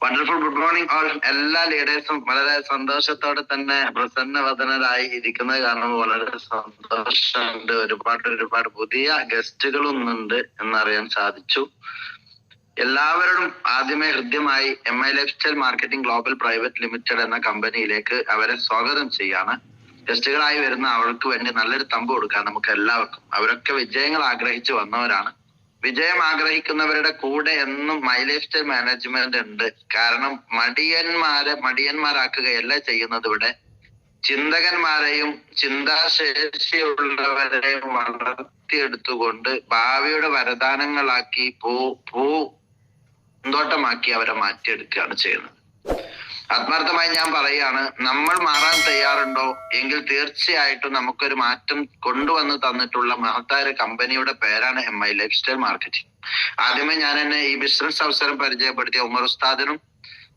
Wonderful good morning all. എല്ലാ ലീഡേഴ്സും വളരെ സന്തോഷത്തോടെ തന്നെ പ്രസന്നവദനരായി ഇരിക്കുന്നത് കാണുമ്പോൾ വളരെ സന്തോഷമുണ്ട്. ഒരുപാട് പുതിയ ഗസ്റ്റുകളും ഉണ്ട് എന്നറിയാൻ സാധിച്ചു. എല്ലാവരോടും ആദ്യമേ ഹൃദ്യമായി MI life style marketing global private limited എന്ന കമ്പനിയിലേക്ക് അവരെ സ്വാഗതം ചെയ്യാണ്. ഗസ്റ്റുകളായി വരുന്ന അവർക്ക് വേണ്ടി നല്ലൊരു തമ്പ് കൊടുക്കാം നമുക്ക് എല്ലാവർക്കും. അവരൊക്കെ വിജയങ്ങൾ ആഗ്രഹിച്ചു വന്നവരാണ്. വിജയം ആഗ്രഹിക്കുന്നവരുടെ കൂടെ എന്നും മൈ ലൈഫ് സ്റ്റൈൽ മാനേജ്മെന്റ് ഉണ്ട്. കാരണം മടിയന്മാരാക്കുകയല്ല ചെയ്യുന്നത്. ഇവിടെ ചിന്തകന്മാരെയും ചിന്താശേഷിയുള്ളവരെയും വളർത്തിയെടുത്തുകൊണ്ട് ഭാവിയുടെ വരദാനങ്ങളാക്കി പൂന്തോട്ടമാക്കി അവരെ മാറ്റിയെടുക്കുകയാണ് ചെയ്യുന്നത്. ആത്മാർത്ഥമായി ഞാൻ പറയുകയാണ്, നമ്മൾ മാറാൻ തയ്യാറുണ്ടോ എങ്കിൽ തീർച്ചയായിട്ടും നമുക്കൊരു മാറ്റം കൊണ്ടുവന്ന് തന്നിട്ടുള്ള മഹത്തായ കമ്പനിയുടെ പേരാണ് MI ലൈഫ് സ്റ്റൈൽ മാർക്കറ്റിംഗ്. ആദ്യമേ ഞാൻ എന്നെ ഈ ബിസിനസ് അവസരം പരിചയപ്പെടുത്തിയ ഉമർ ഉസ്താദിനും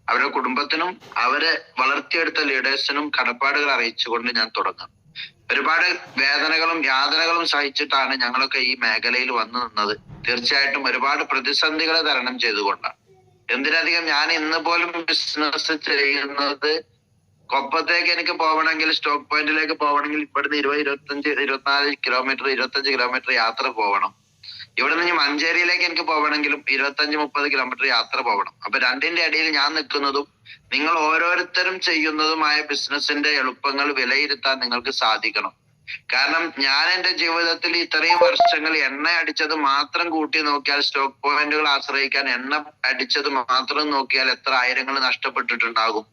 അവരുടെ കുടുംബത്തിനും അവരെ വളർത്തിയെടുത്ത ലീഡേഴ്സിനും കടപ്പാടുകൾ അറിയിച്ചുകൊണ്ട് ഞാൻ തുടങ്ങാം. ഒരുപാട് വേദനകളും യാതനകളും സഹിച്ചിട്ടാണ് ഞങ്ങളൊക്കെ ഈ മേഖലയിൽ വന്നു നിന്നത്. തീർച്ചയായിട്ടും ഒരുപാട് പ്രതിസന്ധികളെ തരണം ചെയ്തുകൊണ്ടാണ്. എന്തിനധികം ഞാൻ ഇന്ന് പോലും ബിസിനസ് ചെയ്യുന്നത് കൊപ്പത്തേക്ക് എനിക്ക് പോകണമെങ്കിൽ, സ്റ്റോക്ക് പോയിന്റിലേക്ക് പോകണമെങ്കിൽ ഇവിടുന്ന് 24 കിലോമീറ്റർ 25 കിലോമീറ്റർ യാത്ര പോകണം. ഇവിടെ നിന്ന് മഞ്ചേരിയിലേക്ക് എനിക്ക് പോകണമെങ്കിലും 25-30 കിലോമീറ്റർ യാത്ര പോകണം. അപ്പൊ രണ്ടിന്റെ ഇടയിൽ ഞാൻ നിൽക്കുന്നതും നിങ്ങൾ ഓരോരുത്തരും ചെയ്യുന്നതുമായ ബിസിനസിന്റെ എളുപ്പങ്ങൾ വിലയിരുത്താൻ നിങ്ങൾക്ക് സാധിക്കണം. കാരണം ഞാൻ എന്റെ ജീവിതത്തിൽ ഇത്രയും വർഷങ്ങൾ എണ്ണ അടിച്ചത് മാത്രം കൂട്ടി നോക്കിയാൽ, സ്റ്റോക്ക് പോയിന്റുകൾ ആശ്രയിക്കാൻ എണ്ണ അടിച്ചത് മാത്രം നോക്കിയാൽ എത്ര ആയിരങ്ങൾ നഷ്ടപ്പെട്ടിട്ടുണ്ടാകും.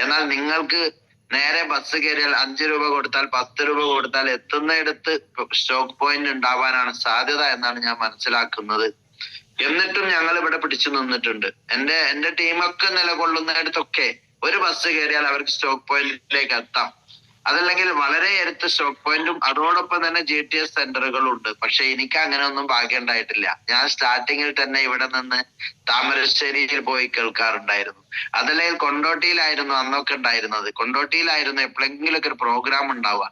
എന്നാൽ നിങ്ങൾക്ക് നേരെ ബസ് കയറിയാൽ 5 രൂപ കൊടുത്താൽ 10 രൂപ കൊടുത്താൽ എത്തുന്നിടത്ത് സ്റ്റോക്ക് പോയിന്റ് ഉണ്ടാവാനാണ് സാധ്യത എന്നാണ് ഞാൻ മനസ്സിലാക്കുന്നത്. എന്നിട്ടും ഞങ്ങൾ ഇവിടെ പിടിച്ചു നിന്നിട്ടുണ്ട്. എന്റെ ടീമൊക്കെ നിലകൊള്ളുന്നിടത്തൊക്കെ ഒരു ബസ് കയറിയാൽ അവർക്ക് സ്റ്റോക്ക് പോയിന്റിലേക്ക് എത്താം. അതല്ലെങ്കിൽ വളരെ അടുത്ത സ്റ്റോക്ക് പോയിന്റും അതോടൊപ്പം തന്നെ GTS സെന്ററുകളുണ്ട്. പക്ഷെ എനിക്ക് അങ്ങനെ ഒന്നും ഭാഗ്യം ഉണ്ടായിട്ടില്ല. ഞാൻ സ്റ്റാർട്ടിങ്ങിൽ തന്നെ ഇവിടെ നിന്ന് താമരശ്ശേരിയിൽ പോയി കേൾക്കാറുണ്ടായിരുന്നു. അതല്ലെങ്കിൽ കൊണ്ടോട്ടിയിലായിരുന്നു അന്നൊക്കെ ഉണ്ടായിരുന്നത്. കൊണ്ടോട്ടിയിലായിരുന്നു എപ്പോഴെങ്കിലൊക്കെ ഒരു പ്രോഗ്രാം ഉണ്ടാവുക.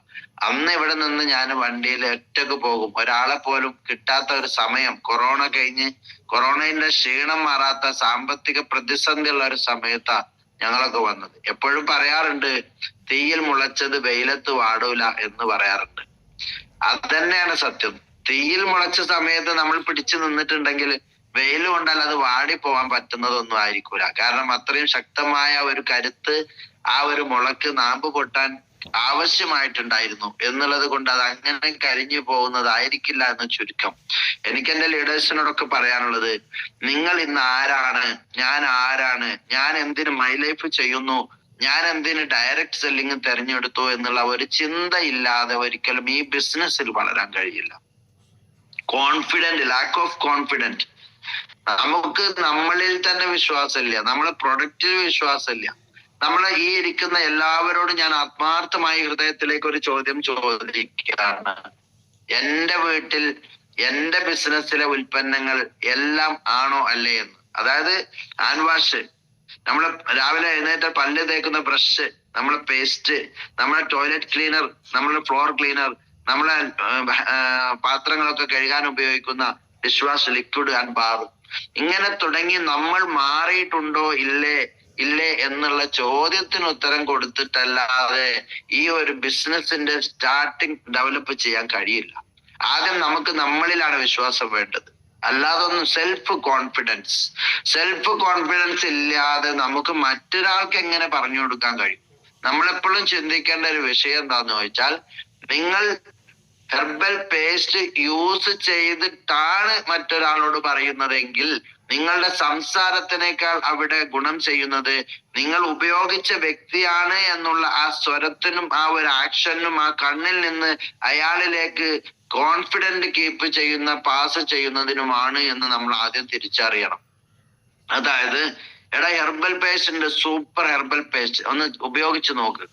അന്ന് ഇവിടെ നിന്ന് ഞാൻ വണ്ടിയിൽ ഒറ്റക്ക് പോകും. ഒരാളെ പോലും കിട്ടാത്ത ഒരു സമയം, കൊറോണ കഴിഞ്ഞ് കൊറോണയുടെ ക്ഷീണം മാറാത്ത സാമ്പത്തിക പ്രതിസന്ധി ഉള്ള ഒരു സമയത്താ ഞങ്ങളൊക്കെ വന്നത്. എപ്പോഴും പറയാറുണ്ട്, തീയിൽ മുളച്ചത് വെയിലത്ത് വാടൂല എന്ന് പറയാറുണ്ട്. അത് തന്നെയാണ് സത്യം. തീയിൽ മുളച്ച സമയത്ത് നമ്മൾ പിടിച്ചു നിന്നിട്ടുണ്ടെങ്കിൽ വെയിൽ കൊണ്ടാൽ അത് വാടിപ്പോവാൻ പറ്റുന്നതൊന്നും ആയിരിക്കൂല. കാരണം അത്രയും ശക്തമായ ഒരു കരുത്ത് ആ ഒരു മുളക്ക് നാമ്പ് പൊട്ടാൻ ആവശ്യമായിട്ടുണ്ടായിരുന്നു എന്നുള്ളത് കൊണ്ട് അത് അങ്ങനെ കരിഞ്ഞു പോകുന്നതായിരിക്കില്ല എന്ന് ചുരുക്കം. എനിക്ക് എന്റെ ലീഡേഴ്സിനോടൊക്കെ പറയാനുള്ളത്, നിങ്ങൾ ഇന്ന് ആരാണ്, ഞാൻ ആരാണ്, ഞാൻ എന്തിന് മൈ ലൈഫ് ചെയ്യുന്നു, ഞാൻ എന്തിന് ഡയറക്റ്റ് സെല്ലിംഗ് തെരഞ്ഞെടുത്തു എന്നുള്ള ഒരു ചിന്ത ഇല്ലാതെ ഒരിക്കലും ഈ ബിസിനസ്സിൽ വളരാൻ കഴിയില്ല. Lack of confident. നമുക്ക് നമ്മളിൽ തന്നെ വിശ്വാസമില്ല, നമ്മളെ പ്രൊഡക്റ്റിൽ വിശ്വാസമില്ല. നമ്മളെ ഈ ഇരിക്കുന്ന എല്ലാവരോടും ഞാൻ ആത്മാർത്ഥമായി ഹൃദയത്തിലേക്ക് ഒരു ചോദ്യം ചോദിക്കുകയാണ്. എന്റെ വീട്ടിൽ എന്റെ ബിസിനസ്സിലെ ഉൽപ്പന്നങ്ങൾ എല്ലാം ആണോ അല്ലേ എന്ന്. അതായത് ഹാൻഡ് വാഷ്, നമ്മള് രാവിലെ എഴുന്നേറ്റ് പല്ല് തേക്കുന്ന ബ്രഷ്, നമ്മളെ പേസ്റ്റ്, നമ്മളെ ടോയ്ലറ്റ് ക്ലീനർ, നമ്മളെ ഫ്ലോർ ക്ലീനർ, നമ്മളെ പാത്രങ്ങളൊക്കെ കഴുകാൻ ഉപയോഗിക്കുന്ന dish wash liquid and bar, ഇങ്ങനെ തുടങ്ങി നമ്മൾ മാറിയിട്ടുണ്ടോ ഇല്ലേ എന്നുള്ള ചോദ്യത്തിന് ഉത്തരം കൊടുത്തിട്ടല്ലാതെ ഈ ഒരു ബിസിനസിന്റെ സ്റ്റാർട്ടിങ് ഡെവലപ്പ് ചെയ്യാൻ കഴിയില്ല. ആദ്യം നമുക്ക് നമ്മളിലാണ് വിശ്വാസം വേണ്ടത്, അല്ലാതെ ഒന്നും. സെൽഫ് കോൺഫിഡൻസ് ഇല്ലാതെ നമുക്ക് മറ്റൊരാൾക്ക് എങ്ങനെ പറഞ്ഞു കൊടുക്കാൻ കഴിയും? നമ്മളെപ്പോഴും ചിന്തിക്കേണ്ട ഒരു വിഷയം എന്താന്ന് ചോദിച്ചാൽ, നിങ്ങൾ ഹെർബൽ പേസ്റ്റ് യൂസ് ചെയ്തിട്ടാണ് മറ്റൊരാളോട് പറയുന്നതെങ്കിൽ നിങ്ങളുടെ സംസാരത്തിനേക്കാൾ അവിടെ ഗുണം ചെയ്യുന്നത് നിങ്ങൾ ഉപയോഗിച്ച വ്യക്തിയാണ് എന്നുള്ള ആ സ്വരത്തിനും ആ ഒരു ആക്ഷനും ആ കണ്ണിൽ നിന്ന് അയാളിലേക്ക് കോൺഫിഡന്റ് കീപ്പ് ചെയ്യുന്ന പാസ് ചെയ്യുന്നതിനുമാണ് എന്ന് നമ്മൾ ആദ്യം തിരിച്ചറിയണം. അതായത്, എടാ ഹെർബൽ പേസ്റ്റ് ഉണ്ട്, സൂപ്പർ ഹെർബൽ പേസ്റ്റ്, ഒന്ന് ഉപയോഗിച്ച് നോക്ക്.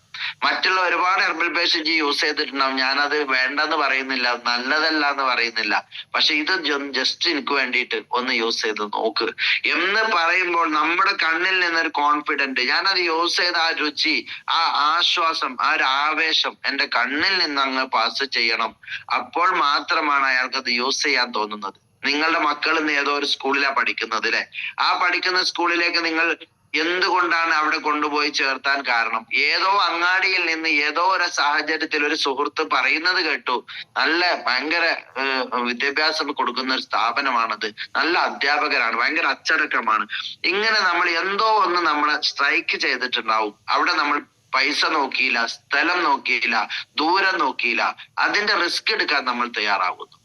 മറ്റുള്ള ഒരുപാട് ഹെർബൽ പേസ്റ്റ് യൂസ് ചെയ്തിട്ടുണ്ടാവും. ഞാനത് വേണ്ടെന്ന് പറയുന്നില്ല, നല്ലതല്ല എന്ന് പറയുന്നില്ല. പക്ഷെ ഇത് ജസ്റ്റ് എനിക്ക് വേണ്ടിയിട്ട് ഒന്ന് യൂസ് ചെയ്ത് നോക്ക് എന്ന് പറയുമ്പോൾ നമ്മുടെ കണ്ണിൽ നിന്നൊരു കോൺഫിഡന്റ്, ഞാനത് യൂസ് ചെയ്ത ആ രുചി, ആ ആശ്വാസം, ആ ഒരു ആവേശം എന്റെ കണ്ണിൽ നിന്ന് അങ്ങ് പാസ് ചെയ്യണം. അപ്പോൾ മാത്രമാണ് അയാൾക്ക് അത് യൂസ് ചെയ്യാൻ തോന്നുന്നത്. നിങ്ങളുടെ മക്കൾ ഇന്ന് ഏതോ ഒരു സ്കൂളിലാണ് പഠിക്കുന്നത് അല്ലെ? ആ പഠിക്കുന്ന സ്കൂളിലേക്ക് നിങ്ങൾ എന്തുകൊണ്ടാണ് അവിടെ കൊണ്ടുപോയി ചേർത്താൻ കാരണം? ഏതോ അങ്ങാടിയിൽ നിന്ന് ഏതോ ഒരു സാഹചര്യത്തിൽ ഒരു സുഹൃത്ത് പറയുന്നത് കേട്ടു, നല്ല ഭയങ്കര വിദ്യാഭ്യാസം കൊടുക്കുന്ന ഒരു സ്ഥാപനമാണത്, നല്ല അധ്യാപകരാണ്, ഭയങ്കര അച്ചടക്കമാണ്. ഇങ്ങനെ നമ്മൾ എന്തോ ഒന്ന് നമ്മളെ സ്ട്രൈക്ക് ചെയ്തിട്ടുണ്ടാവും. അവിടെ നമ്മൾ പൈസ നോക്കിയില്ല, സ്ഥലം നോക്കിയില്ല, ദൂരം നോക്കിയില്ല, അതിന്റെ റിസ്ക് എടുക്കാൻ നമ്മൾ തയ്യാറാകുന്നു.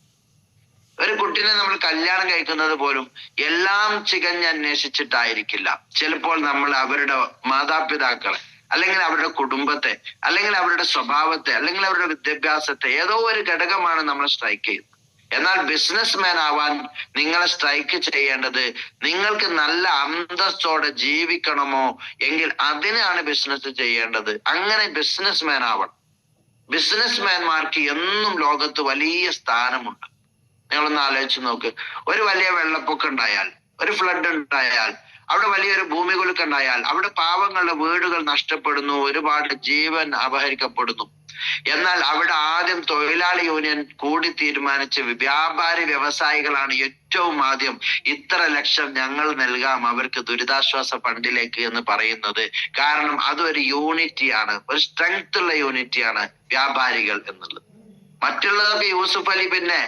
ഒരു കുട്ടീനെ നമ്മൾ കല്യാണം കഴിക്കുന്നത് പോലും എല്ലാം ചികഞ്ഞന്വേഷിച്ചിട്ടായിരിക്കില്ല. ചിലപ്പോൾ നമ്മൾ അവരുടെ മാതാപിതാക്കളെ, അല്ലെങ്കിൽ അവരുടെ കുടുംബത്തെ, അല്ലെങ്കിൽ അവരുടെ സ്വഭാവത്തെ, അല്ലെങ്കിൽ അവരുടെ വിദ്യാഭ്യാസത്തെ, ഏതോ ഒരു ഘടകമാണ് നമ്മൾ സ്ട്രൈക്ക് ചെയ്യുന്നത്. എന്നാൽ ബിസിനസ് മാൻ ആവാൻ നിങ്ങളെ സ്ട്രൈക്ക് ചെയ്യേണ്ടത് നിങ്ങൾക്ക് നല്ല അന്തസ്സോടെ ജീവിക്കണമോ എങ്കിൽ അതിനാണ് ബിസിനസ് ചെയ്യേണ്ടത്. അങ്ങനെ ബിസിനസ് മാൻ ആവണം. ബിസിനസ് മാൻമാർക്ക് എന്നും ലോകത്ത് വലിയ സ്ഥാനമുണ്ട്. നിങ്ങളൊന്ന് ആലോചിച്ച് നോക്ക്. ഒരു വലിയ വെള്ളപ്പൊക്കം ഉണ്ടായാൽ, ഒരു ഫ്ലഡ് ഉണ്ടായാൽ, അവിടെ വലിയൊരു ഭൂമി കുലുക്കം ഉണ്ടായാൽ, അവിടെ പാവങ്ങളുടെ വീടുകൾ നഷ്ടപ്പെടുന്നു, ഒരുപാട് ജീവൻ അപഹരിക്കപ്പെടുന്നു. എന്നാൽ അവിടെ ആദ്യം തൊഴിലാളി യൂണിയൻ കൂടി തീരുമാനിച്ച് വ്യാപാരി വ്യവസായികളാണ് ഏറ്റവും ആദ്യം ഇത്ര ലക്ഷം ഞങ്ങൾ നൽകാം അവർക്ക് ദുരിതാശ്വാസ ഫണ്ടിലേക്ക് എന്ന് പറയുന്നത്. കാരണം അതൊരു യൂണിറ്റിയാണ്, ഒരു സ്ട്രെങ്ത് ഉള്ള യൂണിറ്റിയാണ് വ്യാപാരികൾ എന്നുള്ളത്. മറ്റുള്ളതൊക്കെ യൂസുഫ് അലി പിന്നെ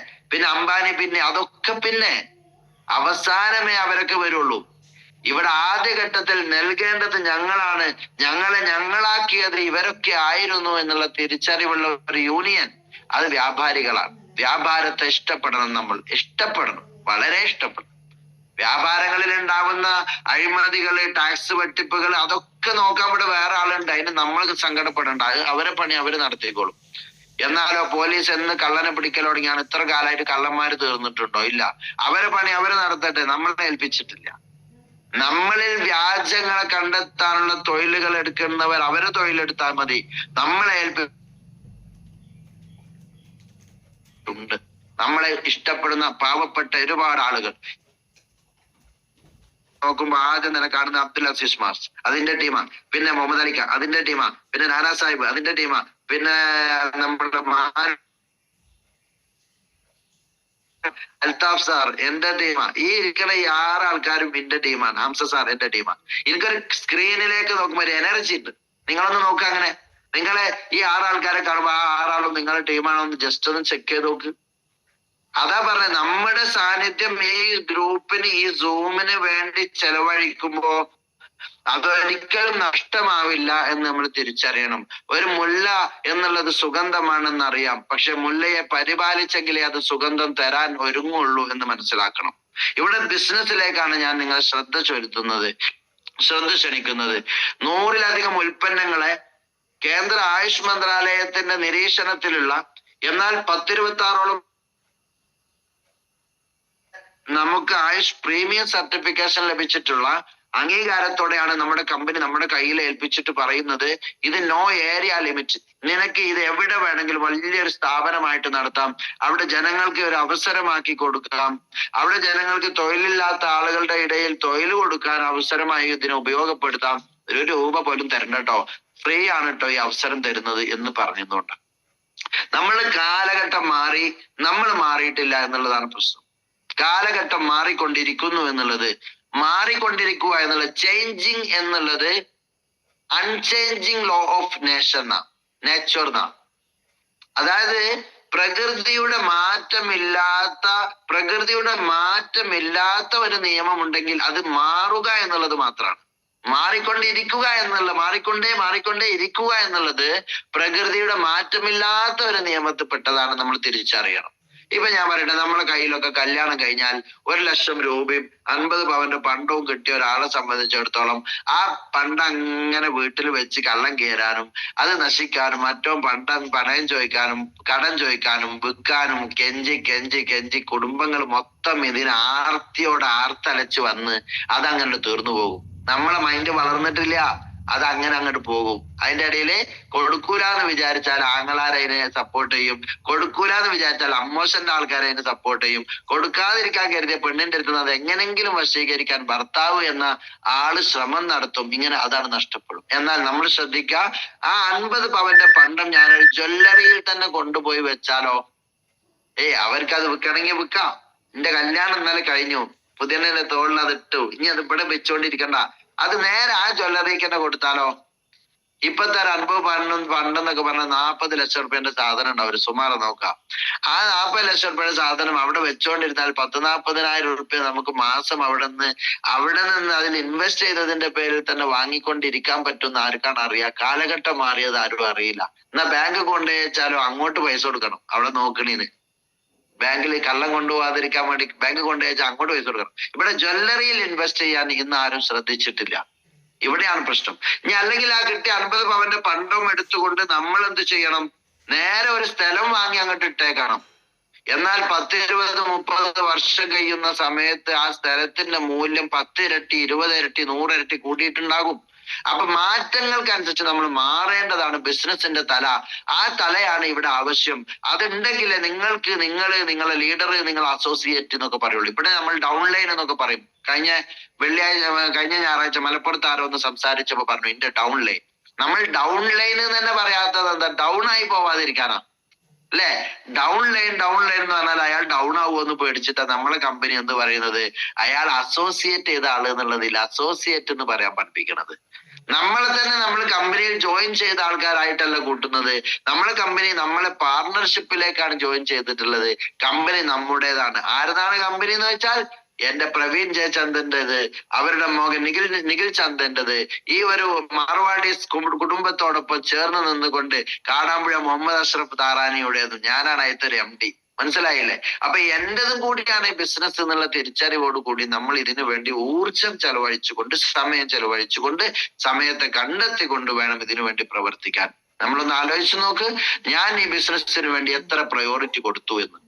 അംബാനി അതൊക്കെ അവസാനമേ അവരൊക്കെ വരുള്ളൂ. ഇവിടെ ആദ്യഘട്ടത്തിൽ നൽകേണ്ടത് ഞങ്ങളാണ്, ഞങ്ങളെ ഞങ്ങളാക്കിയത് ഇവരൊക്കെ ആയിരുന്നു എന്നുള്ള തിരിച്ചറിവുള്ള ഒരു യൂണിയൻ അത് വ്യാപാരികളാണ്. വ്യാപാരത്തെ ഇഷ്ടപ്പെടണം, നമ്മൾ ഇഷ്ടപ്പെടണം, വളരെ ഇഷ്ടപ്പെടണം. വ്യാപാരങ്ങളിൽ ഉണ്ടാവുന്ന അഴിമതികള്, ടാക്സ് വെട്ടിപ്പുകൾ, അതൊക്കെ നോക്കാൻ ഇവിടെ വേറെ ആളുണ്ട്. അതിന് നമ്മൾ സങ്കടപ്പെടേണ്ട, അവരെ പണി അവര് നടത്തിക്കോളും. എന്നാലോ പോലീസ് എന്ന് കള്ളനെ പിടിക്കൽ തുടങ്ങിയാണ്. ഇത്ര കാലമായിട്ട് കള്ളന്മാര് തീർന്നിട്ടുണ്ടോ? ഇല്ല. അവരെ പണി അവര് നടത്തട്ടെ, നമ്മളെ ഏൽപ്പിച്ചിട്ടില്ല. നമ്മളിൽ വ്യാജങ്ങളെ കണ്ടെത്താനുള്ള തൊഴിലുകൾ എടുക്കുന്നവർ അവരെ തൊഴിലെടുത്താൽ മതി. നമ്മളെ ഏൽപ്പിട്ടുണ്ട്. നമ്മളെ ഇഷ്ടപ്പെടുന്ന പാവപ്പെട്ട ഒരുപാട് ആളുകൾ. നോക്കുമ്പോ ആദ്യം തന്നെ കാണുന്ന അബ്ദുൽ അസീസ് മാസ് അതിന്റെ ടീമാ, പിന്നെ മുഹമ്മദ് അലിക്ക അതിന്റെ ടീമാ, പിന്നെ നാനാ സാഹിബ് അതിന്റെ ടീമാ, പിന്നെ നമ്മുടെ അൽതാഫ് സാർ എന്റെ ടീമാ. ഈ ഇരിക്കുന്ന ഈ 6 ആൾക്കാരും എന്റെ ടീമാണ്. ഹംസ സാർ എന്റെ ടീമാണ്. എനിക്കൊരു സ്ക്രീനിലേക്ക് നോക്കുമ്പോ ഒരു എനർജി ഉണ്ട്. നിങ്ങളൊന്ന് നോക്കുക. അങ്ങനെ നിങ്ങളെ ഈ 6 ആൾക്കാരെ കാണുമ്പോ ആ 6 ആളും നിങ്ങളുടെ ടീമാണോ എന്ന് ജസ്റ്റ് ഒന്ന് ചെക്ക് ചെയ്ത് നോക്ക്. അതാ പറഞ്ഞത്, നമ്മുടെ സാന്നിധ്യം ഈ ഗ്രൂപ്പിന്, ഈ സൂമിന് വേണ്ടി ചെലവഴിക്കുമ്പോ അതൊരിക്കലും നഷ്ടമാവില്ല എന്ന് നമ്മൾ തിരിച്ചറിയണം. ഒരു മുല്ല എന്നുള്ളത് സുഗന്ധമാണെന്ന് അറിയാം, പക്ഷെ മുല്ലയെ പരിപാലിച്ചെങ്കിലേ അത് സുഗന്ധം തരാൻ ഒരുങ്ങുള്ളൂ എന്ന് മനസ്സിലാക്കണം. ഇവിടെ ബിസിനസ്സിലേക്കാണ് ഞാൻ നിങ്ങളെ ശ്രദ്ധ ക്ഷണിക്കുന്നത്. 100-ലധികം ഉൽപ്പന്നങ്ങളെ കേന്ദ്ര ആയുഷ് മന്ത്രാലയത്തിന്റെ നിരീക്ഷണത്തിലുള്ള, എന്നാൽ 10-26ഓളം നമുക്ക് ആയുഷ് പ്രീമിയം സർട്ടിഫിക്കേഷൻ ലഭിച്ചിട്ടുള്ള അംഗീകാരത്തോടെയാണ് നമ്മുടെ കമ്പനി നമ്മുടെ കയ്യിൽ ഏൽപ്പിച്ചിട്ട് പറയുന്നത്, ഇത് നോ ഏരിയ ലിമിറ്റ്. നിനക്ക് ഇത് എവിടെ വേണമെങ്കിലും വലിയൊരു സ്ഥാപനമായിട്ട് നടത്താം. അവിടെ ജനങ്ങൾക്ക് ഒരു അവസരമാക്കി കൊടുക്കാം. അവിടെ ജനങ്ങൾക്ക് തൊഴിലില്ലാത്ത ആളുകളുടെ ഇടയിൽ തൊഴിൽ കൊടുക്കാൻ അവസരമായി ഇതിനെ ഉപയോഗപ്പെടുത്താം. 1 രൂപ പോലും തരണ്ട കേട്ടോ, ഫ്രീ ആണ് കേട്ടോ ഈ അവസരം തരുന്നത് എന്ന് പറഞ്ഞുകൊണ്ട്. നമ്മൾ കാലഘട്ടം മാറി, നമ്മൾ മാറിയിട്ടില്ല എന്നുള്ളതാണ് പ്രശ്നം. കാലഘട്ടം മാറിക്കൊണ്ടിരിക്കുന്നു എന്നുള്ളത്, മാറിക്കൊണ്ടിരിക്കുക എന്നുള്ളത്, ചേഞ്ചിങ് എന്നുള്ളത് അൺചേഞ്ചിങ് ലോ ഓഫ് നേച്ചർ അതായത് പ്രകൃതിയുടെ മാറ്റമില്ലാത്ത ഒരു നിയമം ഉണ്ടെങ്കിൽ അത് മാറുക എന്നുള്ളത് മാത്രമാണ്. മാറിക്കൊണ്ടേ ഇരിക്കുക എന്നുള്ളത് പ്രകൃതിയുടെ മാറ്റമില്ലാത്ത ഒരു നിയമത്തിൽ പെട്ടതാണ്. നമ്മൾ തിരിച്ചറിയണം. ഇപ്പൊ ഞാൻ പറയട്ടെ, നമ്മളെ കയ്യിലൊക്കെ കല്യാണം കഴിഞ്ഞാൽ 1 ലക്ഷം രൂപയും 50 പവന്റെ പണ്ടവും കിട്ടിയ ഒരാളെ സംബന്ധിച്ചിടത്തോളം ആ പണ്ട് അങ്ങനെ വീട്ടിൽ വെച്ച് കള്ളം കയറാനും അത് നശിക്കാനും മറ്റോ പണയം ചോദിക്കാനും കടം ചോദിക്കാനും വിൽക്കാനും കെഞ്ചി കുടുംബങ്ങൾ മൊത്തം ഇതിന് ആർത്തലച്ച് വന്ന് അതങ്ങനെ തീർന്നു പോകും. നമ്മളെ മൈൻഡ് വളർന്നിട്ടില്ല, അത് അങ്ങനെ അങ്ങോട്ട് പോകും. അതിന്റെ ഇടയിൽ കൊടുക്കൂലെന്ന് വിചാരിച്ചാൽ ആങ്ങളാരതിനെ സപ്പോർട്ട് ചെയ്യും, കൊടുക്കൂലെന്ന് വിചാരിച്ചാൽ അമ്മോശന്റെ ആൾക്കാരെ അതിനെ സപ്പോർട്ട് ചെയ്യും, കൊടുക്കാതിരിക്കാൻ കരുതിയ പെണ്ണിന്റെ അടുത്ത് അത് എങ്ങനെങ്കിലും വശീകരിക്കാൻ ഭർത്താവ് എന്ന ആള് ശ്രമം നടത്തും. ഇങ്ങനെ അതാണ് നഷ്ടപ്പെടും. എന്നാൽ നമ്മൾ ശ്രദ്ധിക്കുക, ആ 50 പവന്റെ പണ്ടം ഞാനൊരു ജ്വല്ലറിയിൽ തന്നെ കൊണ്ടുപോയി വെച്ചാലോ, അവർക്കത് വിൽക്കണമെങ്കിൽ വിൽക്കാം. എന്റെ കല്യാണം ഇന്നലെ കഴിഞ്ഞു, പുതിയ തോളിൽ അത് ഇട്ടു, ഇനി അത് ഇവിടെ വെച്ചോണ്ടിരിക്കണ്ട, അത് നേരെ ആ ജ്വല്ലറിക്ക് തന്നെ കൊടുത്താലോ? ഇപ്പത്തെ ഒരു അനുഭവം പണ്ടെന്നൊക്കെ പറഞ്ഞാൽ 40 ലക്ഷം റുപ്യന്റെ സാധനം ഉണ്ടാവും. ഒരു സുമാറ് നോക്കാം. ആ 40 ലക്ഷം റുപ്യയുടെ സാധനം അവിടെ വെച്ചോണ്ടിരുന്നാൽ 40,000 റുപ്യ നമുക്ക് മാസം അവിടെ നിന്ന് അതിൽ ഇൻവെസ്റ്റ് ചെയ്തതിന്റെ പേരിൽ തന്നെ വാങ്ങിക്കൊണ്ടിരിക്കാൻ പറ്റുന്ന ആർക്കാണ് അറിയാം? കാലഘട്ടം മാറിയത് ആരും അറിയില്ല. എന്നാ ബാങ്ക് കൊണ്ടുവച്ചാലോ അങ്ങോട്ട് പൈസ കൊടുക്കണം. അവിടെ നോക്കണീന് ബാങ്കിൽ കള്ളം കൊണ്ടുപോകാതിരിക്കാൻ വേണ്ടി ബാങ്ക് കൊണ്ടുവച്ചാൽ അങ്ങോട്ട് പൈസ കൊടുക്കണം. ഇവിടെ ജ്വല്ലറിയിൽ ഇൻവെസ്റ്റ് ചെയ്യാൻ ഇന്ന് ആരും ശ്രദ്ധിച്ചിട്ടില്ല. ഇവിടെയാണ് പ്രശ്നം. ഇനി അല്ലെങ്കിൽ ആ കിട്ടിയ 50 പവന്റെ പണ്ടം എടുത്തുകൊണ്ട് നമ്മൾ എന്ത് ചെയ്യണം? നേരെ ഒരു സ്ഥലം വാങ്ങി അങ്ങോട്ട് ഇട്ടേക്കണം. എന്നാൽ 10, 20, 30 വർഷം കഴിയുന്ന സമയത്ത് ആ സ്ഥലത്തിന്റെ മൂല്യം 10 ഇരട്ടി, 20 ഇരട്ടി, 100 ഇരട്ടി കൂടിയിട്ടുണ്ടാകും. അപ്പൊ മാറ്റങ്ങൾക്കനുസരിച്ച് നമ്മൾ മാറേണ്ടതാണ് ബിസിനസിന്റെ തല. ആ തലയാണ് ഇവിടെ ആവശ്യം. അതുണ്ടെങ്കിൽ നിങ്ങളെ ലീഡർ, നിങ്ങൾ അസോസിയേറ്റ് എന്നൊക്കെ പറയുള്ളൂ. ഇവിടെ നമ്മൾ ഡൗൺലൈൻ എന്നൊക്കെ പറയും. കഴിഞ്ഞ ഞായറാഴ്ച മലപ്പുറത്ത് ആരോ ഒന്ന് സംസാരിച്ചപ്പോ പറഞ്ഞു എന്റെ ഡൗൺലൈൻ. നമ്മൾ ഡൗൺലൈൻ തന്നെ പറയാത്തത് എന്താ? ഡൗൺ ആയി പോവാതിരിക്കാനാ അല്ലെ? ഡൗൺലൈൻ എന്ന് പറഞ്ഞാൽ അയാൾ ഡൗൺ ആവുമെന്ന് പേടിച്ചിട്ടാ നമ്മളെ കമ്പനി എന്ത് പറയുന്നത്? അയാൾ അസോസിയേറ്റ് ചെയ്ത ആള് എന്നുള്ളതിൽ അസോസിയേറ്റ് എന്ന് പറയാൻ പഠിപ്പിക്കണത്. നമ്മൾ കമ്പനിയിൽ ജോയിൻ ചെയ്ത ആൾക്കാരായിട്ടല്ല കൂട്ടുന്നത്. നമ്മളെ പാർട്ണർഷിപ്പിലേക്കാണ് ജോയിൻ ചെയ്തിട്ടുള്ളത്. കമ്പനി നമ്മുടേതാണ്. ആരതാണ് കമ്പനി എന്ന് വെച്ചാൽ എന്റെ പ്രവീൺ ജയചന്ദ്രൻ്റെത്, അവരുടെ മകൻ നിഖിൽ ചന്ദന്റേത്, ഈ ഒരു മാർവാഡീസ് കുടുംബത്തോടൊപ്പം ചേർന്ന് നിന്നുകൊണ്ട് കാടാമ്പുഴ മുഹമ്മദ് അഷ്റഫ് താറാനിയുടേതും. ഞാനാണ് അതിലൊരു MD. മനസ്സിലായില്ലേ? അപ്പൊ എന്റേതും കൂടിയാണ് ഈ ബിസിനസ് എന്നുള്ള തിരിച്ചറിവോട് കൂടി നമ്മൾ ഇതിനു വേണ്ടി ഊർജം ചെലവഴിച്ചുകൊണ്ട്, സമയം ചെലവഴിച്ചുകൊണ്ട്, സമയത്തെ കണ്ടെത്തിക്കൊണ്ട് വേണം ഇതിനു വേണ്ടി പ്രവർത്തിക്കാൻ. നമ്മളൊന്ന് ആലോചിച്ച് നോക്ക്, ഞാൻ ഈ ബിസിനസ്സിന് വേണ്ടി എത്ര പ്രയോറിറ്റി കൊടുത്തു എന്ന്.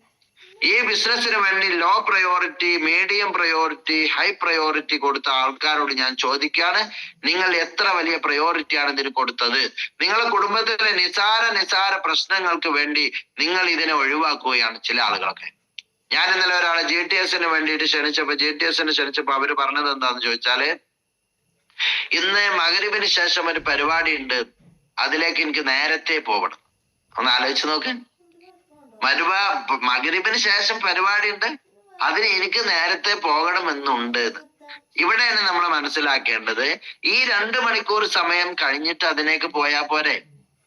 ഈ ബിസിനസ്സിന് വേണ്ടി low priority, medium priority, high priority കൊടുത്ത ആൾക്കാരോട് ഞാൻ ചോദിക്കുകയാണ്, നിങ്ങൾ എത്ര വലിയ പ്രയോറിറ്റിയാണ് ഇതിന് കൊടുത്തത്? നിങ്ങളുടെ കുടുംബത്തിലെ നിസാര പ്രശ്നങ്ങൾക്ക് വേണ്ടി നിങ്ങൾ ഇതിനെ ഒഴിവാക്കുകയാണ് ചില ആളുകളൊക്കെ. ഞാൻ ഇന്നലെ ഒരാളെ GTS വേണ്ടിയിട്ട് ക്ഷണിച്ചപ്പോ അവര് പറഞ്ഞത് എന്താന്ന് ചോദിച്ചാല്, ഇന്ന് മഗ്‌രിബിന് ശേഷം ഒരു പരിപാടി ഉണ്ട്, അതിലേക്ക് എനിക്ക് നേരത്തെ പോകണം. ഒന്ന് ആലോചിച്ച് നോക്ക്. മഗ്‌രിബിന് ശേഷം പരിപാടി ഉണ്ട്, അതിന് എനിക്ക് നേരത്തെ പോകണമെന്നുണ്ട്. ഇവിടെയാണ് നമ്മൾ മനസ്സിലാക്കേണ്ടത്. ഈ 2 മണിക്കൂർ സമയം കഴിഞ്ഞിട്ട് അതിലേക്ക് പോയാൽ പോരെ?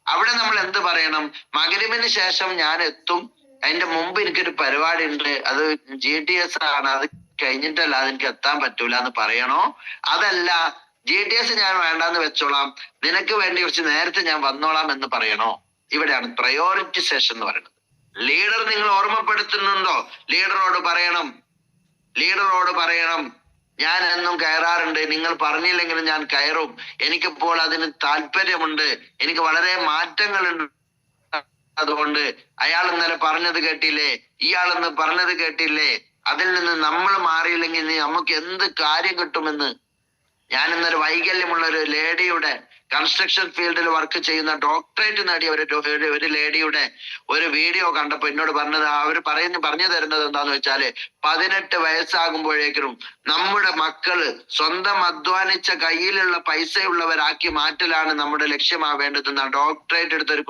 അവിടെ നമ്മൾ എന്ത് പറയണം? മഗ്‌രിബിന് ശേഷം ഞാൻ എത്തും, അതിന്റെ മുമ്പ് എനിക്കൊരു പരിപാടി ഉണ്ട്, അത് GTS ആണ്, അത് കഴിഞ്ഞിട്ടല്ല അതെനിക്ക് എത്താൻ പറ്റൂല എന്ന് പറയണോ? അതല്ല GTS ഞാൻ വേണ്ടാന്ന് വെച്ചോളാം, നിനക്ക് വേണ്ടി കുറച്ച് നേരത്തെ ഞാൻ വന്നോളാം എന്ന് പറയണോ? ഇവിടെയാണ് പ്രയോറിറ്റി സെഷൻ എന്ന് പറയുന്നത്. ലീഡർ നിങ്ങൾ ഓർമ്മപ്പെടുത്തുന്നുണ്ടോ? ലീഡറോട് പറയണം ഞാൻ എന്നും കയറാറുണ്ട്, നിങ്ങൾ പറഞ്ഞില്ലെങ്കിലും ഞാൻ കയറും, എനിക്കിപ്പോൾ അതിന് താല്പര്യമുണ്ട്, എനിക്ക് വളരെ മാറ്റങ്ങളുണ്ട്. അതുകൊണ്ട് അയാൾ ഇന്നലെ പറഞ്ഞത് കേട്ടില്ലേ, ഇയാളെന്ന് പറഞ്ഞത് കേട്ടില്ലേ, അതിൽ നിന്ന് നമ്മൾ മാറിയില്ലെങ്കിൽ നമുക്ക് എന്ത് കാര്യം കിട്ടുമെന്ന്. ഞാൻ ഇന്നൊരു വൈകല്യമുള്ള ഒരു ലേഡിയുടെ, കൺസ്ട്രക്ഷൻ ഫീൽഡിൽ വർക്ക് ചെയ്യുന്ന ഡോക്ടറേറ്റ് നേടിയ ഒരു ലേഡിയുടെ ഒരു വീഡിയോ കണ്ടപ്പോ എന്നോട് പറഞ്ഞത്, അവർ പറഞ്ഞു തരുന്നത് എന്താന്ന് വെച്ചാല്, 18 വയസ്സാകുമ്പോഴേക്കും നമ്മുടെ മക്കള് സ്വന്തം അധ്വാനിച്ച കയ്യിലുള്ള പൈസയുള്ളവരാക്കി മാറ്റലാണ് നമ്മുടെ ലക്ഷ്യമാവേണ്ടതെന്ന ഡോക്ടറേറ്റ് എടുത്ത ഒരു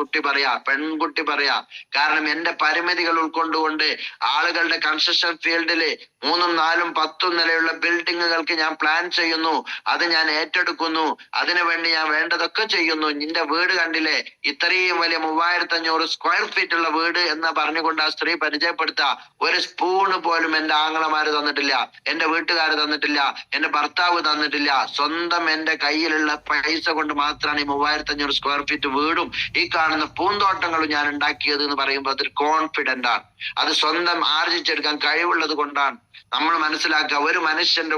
പെൺകുട്ടി പറയാ. കാരണം എന്റെ പരിമിതികൾ ഉൾക്കൊണ്ടുകൊണ്ട് ആളുകളുടെ കൺസ്ട്രക്ഷൻ ഫീൽഡില് 3, 4, 10 നിലയുള്ള ബിൽഡിങ്ങുകൾക്ക് ഞാൻ പ്ലാൻ ചെയ്യുന്നു, അത് ഞാൻ ഏറ്റെടുക്കുന്നു, അതിനുവേണ്ടി ഞാൻ വേണ്ടതൊക്കെ ചെയ്യുന്നു. നിന്റെ വീട് കണ്ടില്ലേ, ഇത്രയും വലിയ 3500 സ്ക്വയർ ഫീറ്റ് ഉള്ള വീട് എന്ന് പറഞ്ഞുകൊണ്ട് ആ സ്ത്രീ പരിചയപ്പെടുത്ത ഒരു സ്പൂണ് പോലും എന്റെ ആങ്ങളമാര് തന്നിട്ടില്ല, എന്റെ വീട്ടുകാര് തന്നിട്ടില്ല, എന്റെ ഭർത്താവ് തന്നിട്ടില്ല. സ്വന്തം എന്റെ കയ്യിലുള്ള പൈസ കൊണ്ട് മാത്രമാണ് ഈ 3500 സ്ക്വയർ ഫീറ്റ് വീടും ഈ കാണുന്ന പൂന്തോട്ടങ്ങളും ഞാൻ ഉണ്ടാക്കിയത് എന്ന് പറയുമ്പോൾ അതൊരു കോൺഫിഡന്റ് ആണ്. അത് സ്വന്തം ആർജിച്ചെടുക്കാൻ കഴിവുള്ളത് കൊണ്ടാണ്. നമ്മൾ മനസ്സിലാക്കുക, ഒരു മനുഷ്യന്റെ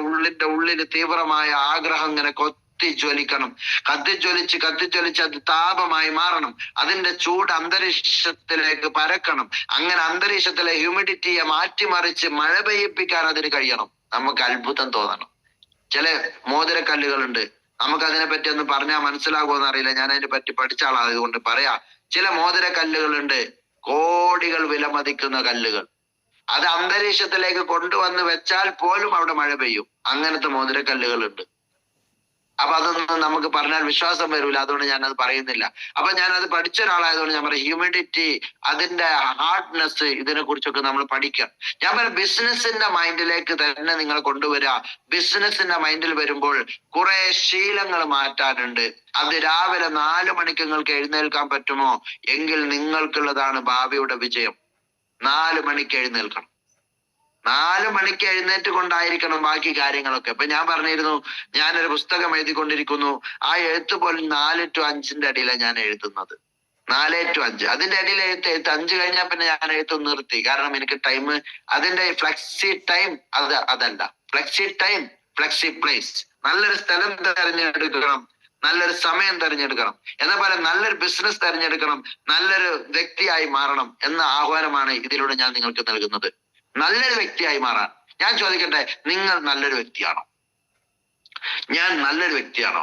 ഉള്ളിൽ തീവ്രമായ ആഗ്രഹം ഇങ്ങനെ കത്തിജ്വലിക്കണം. കത്തിജ്വലിച്ച് അത് താപമായി മാറണം. അതിന്റെ ചൂട് അന്തരീക്ഷത്തിലേക്ക് പരക്കണം. അങ്ങനെ അന്തരീക്ഷത്തിലെ ഹ്യൂമിഡിറ്റിയെ മാറ്റിമറിച്ച് മഴ പെയ്യിപ്പിക്കാൻ അതിന് കഴിയണം. നമുക്ക് അത്ഭുതം തോന്നണം. ചില മോതിരക്കല്ലുകളുണ്ട്, നമുക്ക് അതിനെ പറ്റി ഒന്ന് പറഞ്ഞാൽ മനസ്സിലാകുമെന്ന് അറിയില്ല, ഞാൻ അതിനെ പറ്റി പഠിച്ച ആളായതുകൊണ്ട് പറയാ. ചില മോതിരക്കല്ലുകളുണ്ട്, കോടികൾ വിലമതിക്കുന്ന കല്ലുകൾ. അത് അന്തരീക്ഷത്തിലേക്ക് കൊണ്ടുവന്ന് വെച്ചാൽ പോലും അവിടെ മഴ പെയ്യും. അങ്ങനത്തെ മോതിരക്കല്ലുകളുണ്ട്. അപ്പൊ അതൊന്നും നമുക്ക് പറഞ്ഞാൽ വിശ്വാസം വരൂല, അതുകൊണ്ട് ഞാൻ അത് പറയുന്നില്ല. അപ്പൊ ഞാൻ അത് പഠിച്ച ഒരാളായതുകൊണ്ട് ഞാൻ പറയും, ഹ്യൂമിഡിറ്റി, അതിന്റെ ഹാർഡ്നെസ്, ഇതിനെ കുറിച്ചൊക്കെ നമ്മൾ പഠിക്കാം. ഞാൻ പറയാം, ബിസിനസിന്റെ മൈൻഡിലേക്ക് തന്നെ നിങ്ങൾ കൊണ്ടുവരിക. ബിസിനസിന്റെ മൈൻഡിൽ വരുമ്പോൾ കുറെ ശീലങ്ങൾ മാറ്റാനുണ്ട്. അത് രാവിലെ 4 മണിക്ക് നിങ്ങൾക്ക് എഴുന്നേൽക്കാൻ പറ്റുമോ എങ്കിൽ നിങ്ങൾക്കുള്ളതാണ് ഭാവിയുടെ വിജയം. 4 മണിക്ക് എഴുന്നേൽക്കണം. 4 മണിക്ക് എഴുന്നേറ്റ് കൊണ്ടായിരിക്കണം ബാക്കി കാര്യങ്ങളൊക്കെ. ഇപ്പൊ ഞാൻ പറഞ്ഞിരുന്നു, ഞാനൊരു പുസ്തകം എഴുതിക്കൊണ്ടിരിക്കുന്നു. ആ എഴുത്ത് പോലും 4 to 5 ഇടയിലാണ് ഞാൻ എഴുതുന്നത്. 4 to 5 അതിന്റെ ഇടയിൽ എഴുത്ത് 5 കഴിഞ്ഞാൽ പിന്നെ ഞാൻ എഴുത്ത് നിർത്തി. കാരണം എനിക്ക് ടൈം, അതിന്റെ ഫ്ലെക്സി ടൈം അതല്ല. Flexi time, flexi place. നല്ലൊരു സ്ഥലം തെരഞ്ഞെടുക്കണം, നല്ലൊരു സമയം തെരഞ്ഞെടുക്കണം, എന്ന പോലെ നല്ലൊരു ബിസിനസ് തെരഞ്ഞെടുക്കണം, നല്ലൊരു വ്യക്തിയായി മാറണം എന്ന ആഹ്വാനമാണ് ഇതിലൂടെ ഞാൻ നിങ്ങൾക്ക് നൽകുന്നത്. നല്ലൊരു വ്യക്തിയായി മാറാൻ ഞാൻ ചോദിക്കട്ടെ, നിങ്ങൾ നല്ലൊരു വ്യക്തിയാണോ? ഞാൻ നല്ലൊരു വ്യക്തിയാണോ?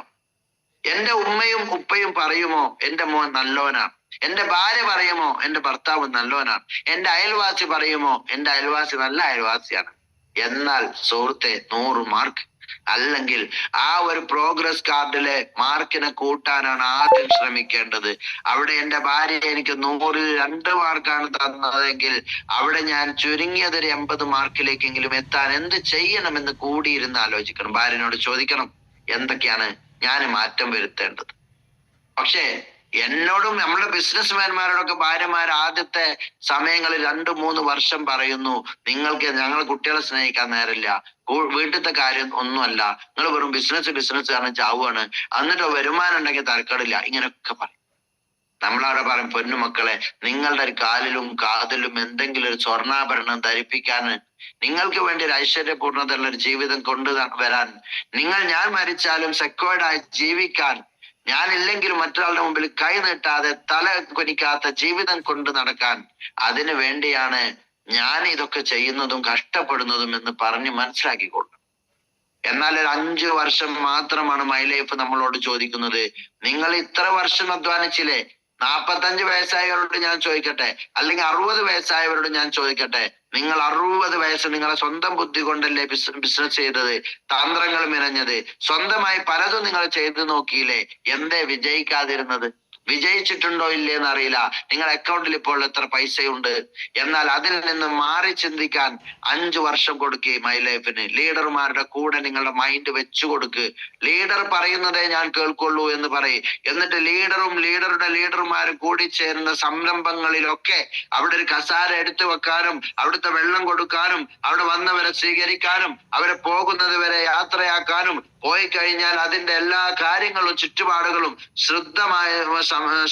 എന്റെ ഉമ്മയും ഉപ്പയും പറയുമോ എന്റെ മോൻ നല്ലവനാണ്? എന്റെ ഭാര്യ പറയുമോ എന്റെ ഭർത്താവ് നല്ലവനാണ്? എന്റെ അയൽവാസി പറയുമോ എന്റെ അയൽവാസി നല്ല അയൽവാസിയാണ്? എന്നാൽ സുഹൃത്തെ, 100 മാർക്ക് അല്ലെങ്കിൽ ആ ഒരു പ്രോഗ്രസ് കാർഡിലെ മാർക്കിനെ കൂട്ടാനാണ് ആദ്യം ശ്രമിക്കേണ്ടത്. അവിടെ എന്റെ ഭാര്യ എനിക്ക് 100-ൽ 2 മാർക്കാണ് തന്നതെങ്കിൽ അവിടെ ഞാൻ ചുരുങ്ങിയത് ഒരു 80 മാർക്കിലേക്കെങ്കിലും എത്താൻ എന്ത് ചെയ്യണമെന്ന് കൂടിയിരുന്ന് ആലോചിക്കണം. ഭാര്യനോട് ചോദിക്കണം, എന്തൊക്കെയാണ് ഞാൻ മാറ്റം വരുത്തേണ്ടത്. പക്ഷേ എന്നോടും നമ്മുടെ ബിസിനസ്മാൻമാരോടൊക്കെ ഭാര്യമാർ ആദ്യത്തെ സമയങ്ങളിൽ 2-3 വർഷം പറയുന്നു, ഞങ്ങൾ കുട്ടികളെ സ്നേഹിക്കാൻ നേരമില്ല, വീട്ടിലത്തെ കാര്യം ഒന്നുമല്ല, നിങ്ങൾ വെറും ബിസിനസ് കാരണം ചാവുകയാണ്, എന്നിട്ട് വരുമാനം ഉണ്ടെങ്കിൽ തരക്കേടില്ല, ഇങ്ങനെയൊക്കെ പറയും. നമ്മളവിടെ പറയും, പൊന്നുമക്കളെ, നിങ്ങളുടെ ഒരു കാലിലും കാതിലും എന്തെങ്കിലും ഒരു സ്വർണ്ണാഭരണം ധരിപ്പിക്കാൻ, നിങ്ങൾക്ക് വേണ്ടി ഒരു ഐശ്വര്യപൂർണ്ണതയുള്ള ഒരു ജീവിതം കൊണ്ടുവരാൻ, ഞാൻ മരിച്ചാലും സെക്യൂർഡ് ആയി ജീവിക്കാൻ, ഞാനില്ലെങ്കിലും മറ്റൊരാളുടെ മുമ്പിൽ കൈ നീട്ടാതെ തല കുനിക്കാത്ത ജീവിതം കൊണ്ട് നടക്കാൻ, അതിനു വേണ്ടിയാണ് ഞാൻ ഇതൊക്കെ ചെയ്യുന്നതും കഷ്ടപ്പെടുന്നതും എന്ന് പറഞ്ഞ് മനസ്സിലാക്കിക്കൊള്ളു. എന്നാൽ ഒരു 5 വർഷം മാത്രമാണ് മൈ ലൈഫ് നമ്മളോട് ചോദിക്കുന്നത്, നിങ്ങൾ ഇത്ര വർഷം അധ്വാനിച്ചില്ലേ? 45 വയസ്സായവരോട് ഞാൻ ചോദിക്കട്ടെ, അല്ലെങ്കിൽ 60 വയസ്സായവരോട് ഞാൻ ചോദിക്കട്ടെ, നിങ്ങൾ 60 വയസ്സ് നിങ്ങളെ സ്വന്തം ബുദ്ധി കൊണ്ടല്ലേ ബിസിനസ് ചെയ്തത്, തന്ത്രങ്ങൾ മെനഞ്ഞത്, സ്വന്തമായി പലതും നിങ്ങൾ ചെയ്തു നോക്കിയില്ലേ? എന്തേ വിജയിക്കാതിരുന്നത്? വിജയിച്ചിട്ടുണ്ടോ ഇല്ലേന്ന് അറിയില്ല. നിങ്ങൾ അക്കൗണ്ടിൽ ഇപ്പോൾ എത്ര പൈസയുണ്ട്? എന്നാൽ അതിൽ നിന്ന് മാറി ചിന്തിക്കാൻ 5 വർഷം കൊടുക്കുക മൈ ലൈഫിന്. ലീഡർമാരുടെ കൂടെ നിങ്ങളുടെ മൈൻഡ് വെച്ചു കൊടുക്ക്. ലീഡർ പറയുന്നതേ ഞാൻ കേൾക്കുള്ളൂ എന്ന് പറയും. എന്നിട്ട് ലീഡറും ലീഡർമാരും കൂടി ചേരുന്ന സംരംഭങ്ങളിലൊക്കെ അവിടെ ഒരു കസാര എടുത്തു വെക്കാനും, അവിടുത്തെ വെള്ളം കൊടുക്കാനും, അവിടെ വന്നവരെ സ്വീകരിക്കാനും, അവരെ പോകുന്നത് വരെ യാത്രയാക്കാനും, പോയി കഴിഞ്ഞാൽ അതിന്റെ എല്ലാ കാര്യങ്ങളും ചുറ്റുപാടുകളും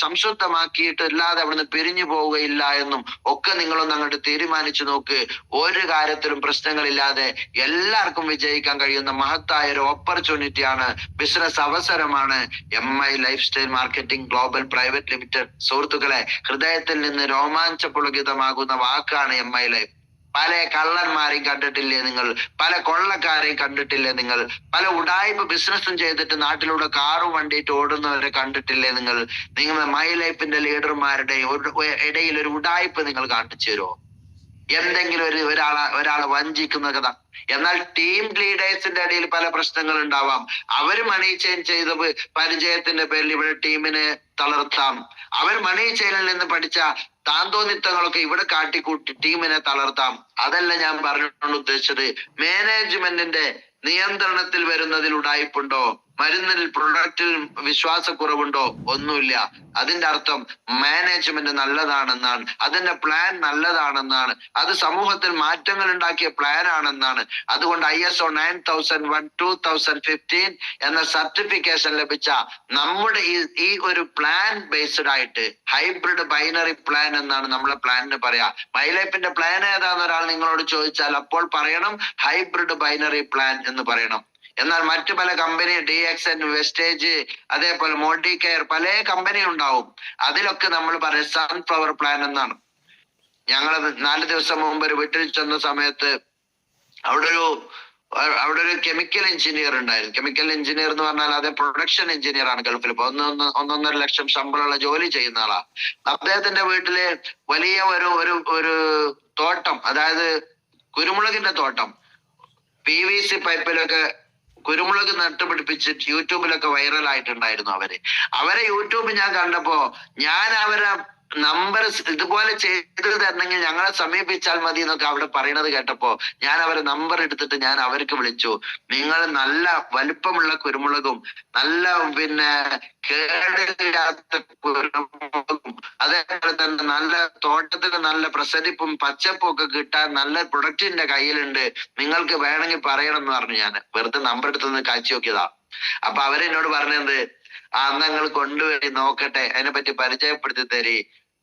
സംശുദ്ധമാക്കിയിട്ട് അല്ലാതെ അവിടുന്ന് പിരിഞ്ഞു പോവുകയില്ല എന്നും ഒക്കെ നിങ്ങളൊന്ന് അങ്ങോട്ട് തീരുമാനിച്ചു നോക്ക്. ഒരു കാര്യത്തിലും പ്രശ്നങ്ങളില്ലാതെ എല്ലാവർക്കും വിജയിക്കാൻ കഴിയുന്ന മഹത്തായ ഒരു ഓപ്പർച്യൂണിറ്റിയാണ്, ബിസിനസ് അവസരമാണ് MI life style marketing global private limited. സുഹൃത്തുക്കളെ, ഹൃദയത്തിൽ നിന്ന് രോമാഞ്ചപുളകിതമാകുന്ന വാക്കാണ് MI ലൈഫ്. പല കള്ളന്മാരെയും കണ്ടിട്ടില്ലേ നിങ്ങൾ? പല കൊള്ളക്കാരെയും കണ്ടിട്ടില്ലേ നിങ്ങൾ? പല ഉടായ്പ ബിസിനസ്സും ചെയ്തിട്ട് നാട്ടിലൂടെ കാറും വണ്ടിയിട്ട് ഓടുന്നവരെ കണ്ടിട്ടില്ലേ നിങ്ങൾ? മൈ ലൈഫിന്റെ ലീഡർമാരുടെ ഇടയിൽ ഒരു ഉടായ്പ നിങ്ങൾ കാണിച്ചു തരുമോ? എന്തെങ്കിലും ഒരാളെ വഞ്ചിക്കുന്ന കഥ. എന്നാൽ ടീം ലീഡേഴ്സിന്റെ ഇടയിൽ പല പ്രശ്നങ്ങൾ ഉണ്ടാവാം. അവര് മണി ചെയിൻ ചെയ്ത പരിചയത്തിന്റെ പേരിൽ ഇവിടെ ടീമിനെ തളർത്താം. അവർ മണി ചെയിനിൽ നിന്ന് പഠിച്ച താന്തോന്നിത്തങ്ങളൊക്കെ ഇവിടെ കാട്ടിക്കൂട്ടി ടീമിനെ തളർത്താം. അതല്ല ഞാൻ പറഞ്ഞുകൊണ്ട് ഉദ്ദേശിച്ചത്. മാനേജ്മെന്റിന്റെ നിയന്ത്രണത്തിൽ വരുന്നതിൽ ഉടായ്പുണ്ടോ? മരുന്നിൽ, പ്രൊഡക്റ്റിൽ വിശ്വാസക്കുറവുണ്ടോ? ഒന്നുമില്ല. അതിന്റെ അർത്ഥം മാനേജ്മെന്റ് നല്ലതാണെന്നാണ്, അതിന്റെ പ്ലാൻ നല്ലതാണെന്നാണ്, അത് സമൂഹത്തിൽ മാറ്റങ്ങൾ ഉണ്ടാക്കിയ പ്ലാൻ ആണെന്നാണ്. അതുകൊണ്ട് ISO 9001/2015 എന്ന സർട്ടിഫിക്കേഷൻ ലഭിച്ച നമ്മുടെ ഈ ഒരു പ്ലാൻ ബേസ്ഡ് ആയിട്ട് ഹൈബ്രിഡ് ബൈനറി പ്ലാൻ എന്നാണ് നമ്മളെ പ്ലാനിന് പറയാ. മൈ ലൈഫിന്റെ പ്ലാൻ ഏതാന്ന് ഒരാൾ നിങ്ങളോട് ചോദിച്ചാൽ അപ്പോൾ പറയണം ഹൈബ്രിഡ് ബൈനറി പ്ലാൻ എന്ന് പറയണം. എന്നാൽ മറ്റു പല കമ്പനി, DXN, വെസ്റ്റേജ്, അതേപോലെ മോഡി കെയർ, പല കമ്പനി ഉണ്ടാവും. അതിലൊക്കെ നമ്മൾ പറയും സൺഫ്ലവർ പ്ലാൻ എന്നാണ്. ഞങ്ങൾ 4 ദിവസം മുമ്പ് ഒരു വീട്ടിൽ ചെന്ന സമയത്ത് അവിടെ ഒരു കെമിക്കൽ എഞ്ചിനീയർ ഉണ്ടായിരുന്നു. കെമിക്കൽ എഞ്ചിനീയർ എന്ന് പറഞ്ഞാൽ അത് പ്രൊഡക്ഷൻ എഞ്ചിനീയർ ആണ്. ഗൾഫിൽ 1.5 ലക്ഷം ശമ്പളമുള്ള ജോലി ചെയ്യുന്ന ആളാ. അദ്ദേഹത്തിന്റെ വീട്ടില് വലിയ ഒരു തോട്ടം, അതായത് കുരുമുളകിന്റെ തോട്ടം, PVC പൈപ്പിലൊക്കെ കുരുമുളക് നട്ടുപിടിപ്പിച്ചിട്ട് യൂട്യൂബിലൊക്കെ വൈറലായിട്ടുണ്ടായിരുന്നു അവരെ യൂട്യൂബ് ഞാൻ കണ്ടപ്പോ ഞാൻ അവരെ നമ്പർ ഇതുപോലെ ചെയ്തു തരണമെങ്കിൽ ഞങ്ങളെ സമീപിച്ചാൽ മതി എന്നൊക്കെ അവിടെ പറയണത് കേട്ടപ്പോ ഞാൻ അവരെ നമ്പർ എടുത്തിട്ട് ഞാൻ അവർക്ക് വിളിച്ചു. നിങ്ങൾ നല്ല വലിപ്പമുള്ള കുരുമുളകും നല്ല കേടില്ലാത്ത കുരുമുളകും അതേപോലെ തന്നെ നല്ല തോട്ടത്തിന് നല്ല പ്രസരിപ്പും പച്ചപ്പും ഒക്കെ കിട്ടാൻ നല്ല പ്രൊഡക്റ്റിന്റെ കയ്യിലുണ്ട്, നിങ്ങൾക്ക് വേണമെങ്കിൽ പറയണം എന്ന് പറഞ്ഞു. ഞാൻ വെറുതെ നമ്പർ എടുത്തൊന്ന് കാഴ്ച നോക്കിയതാ. അപ്പൊ അവരെന്നോട് പറഞ്ഞത് അന്ന് നിങ്ങൾ കൊണ്ടുപോയി നോക്കട്ടെ, അതിനെ പറ്റി പരിചയപ്പെടുത്തി തരി.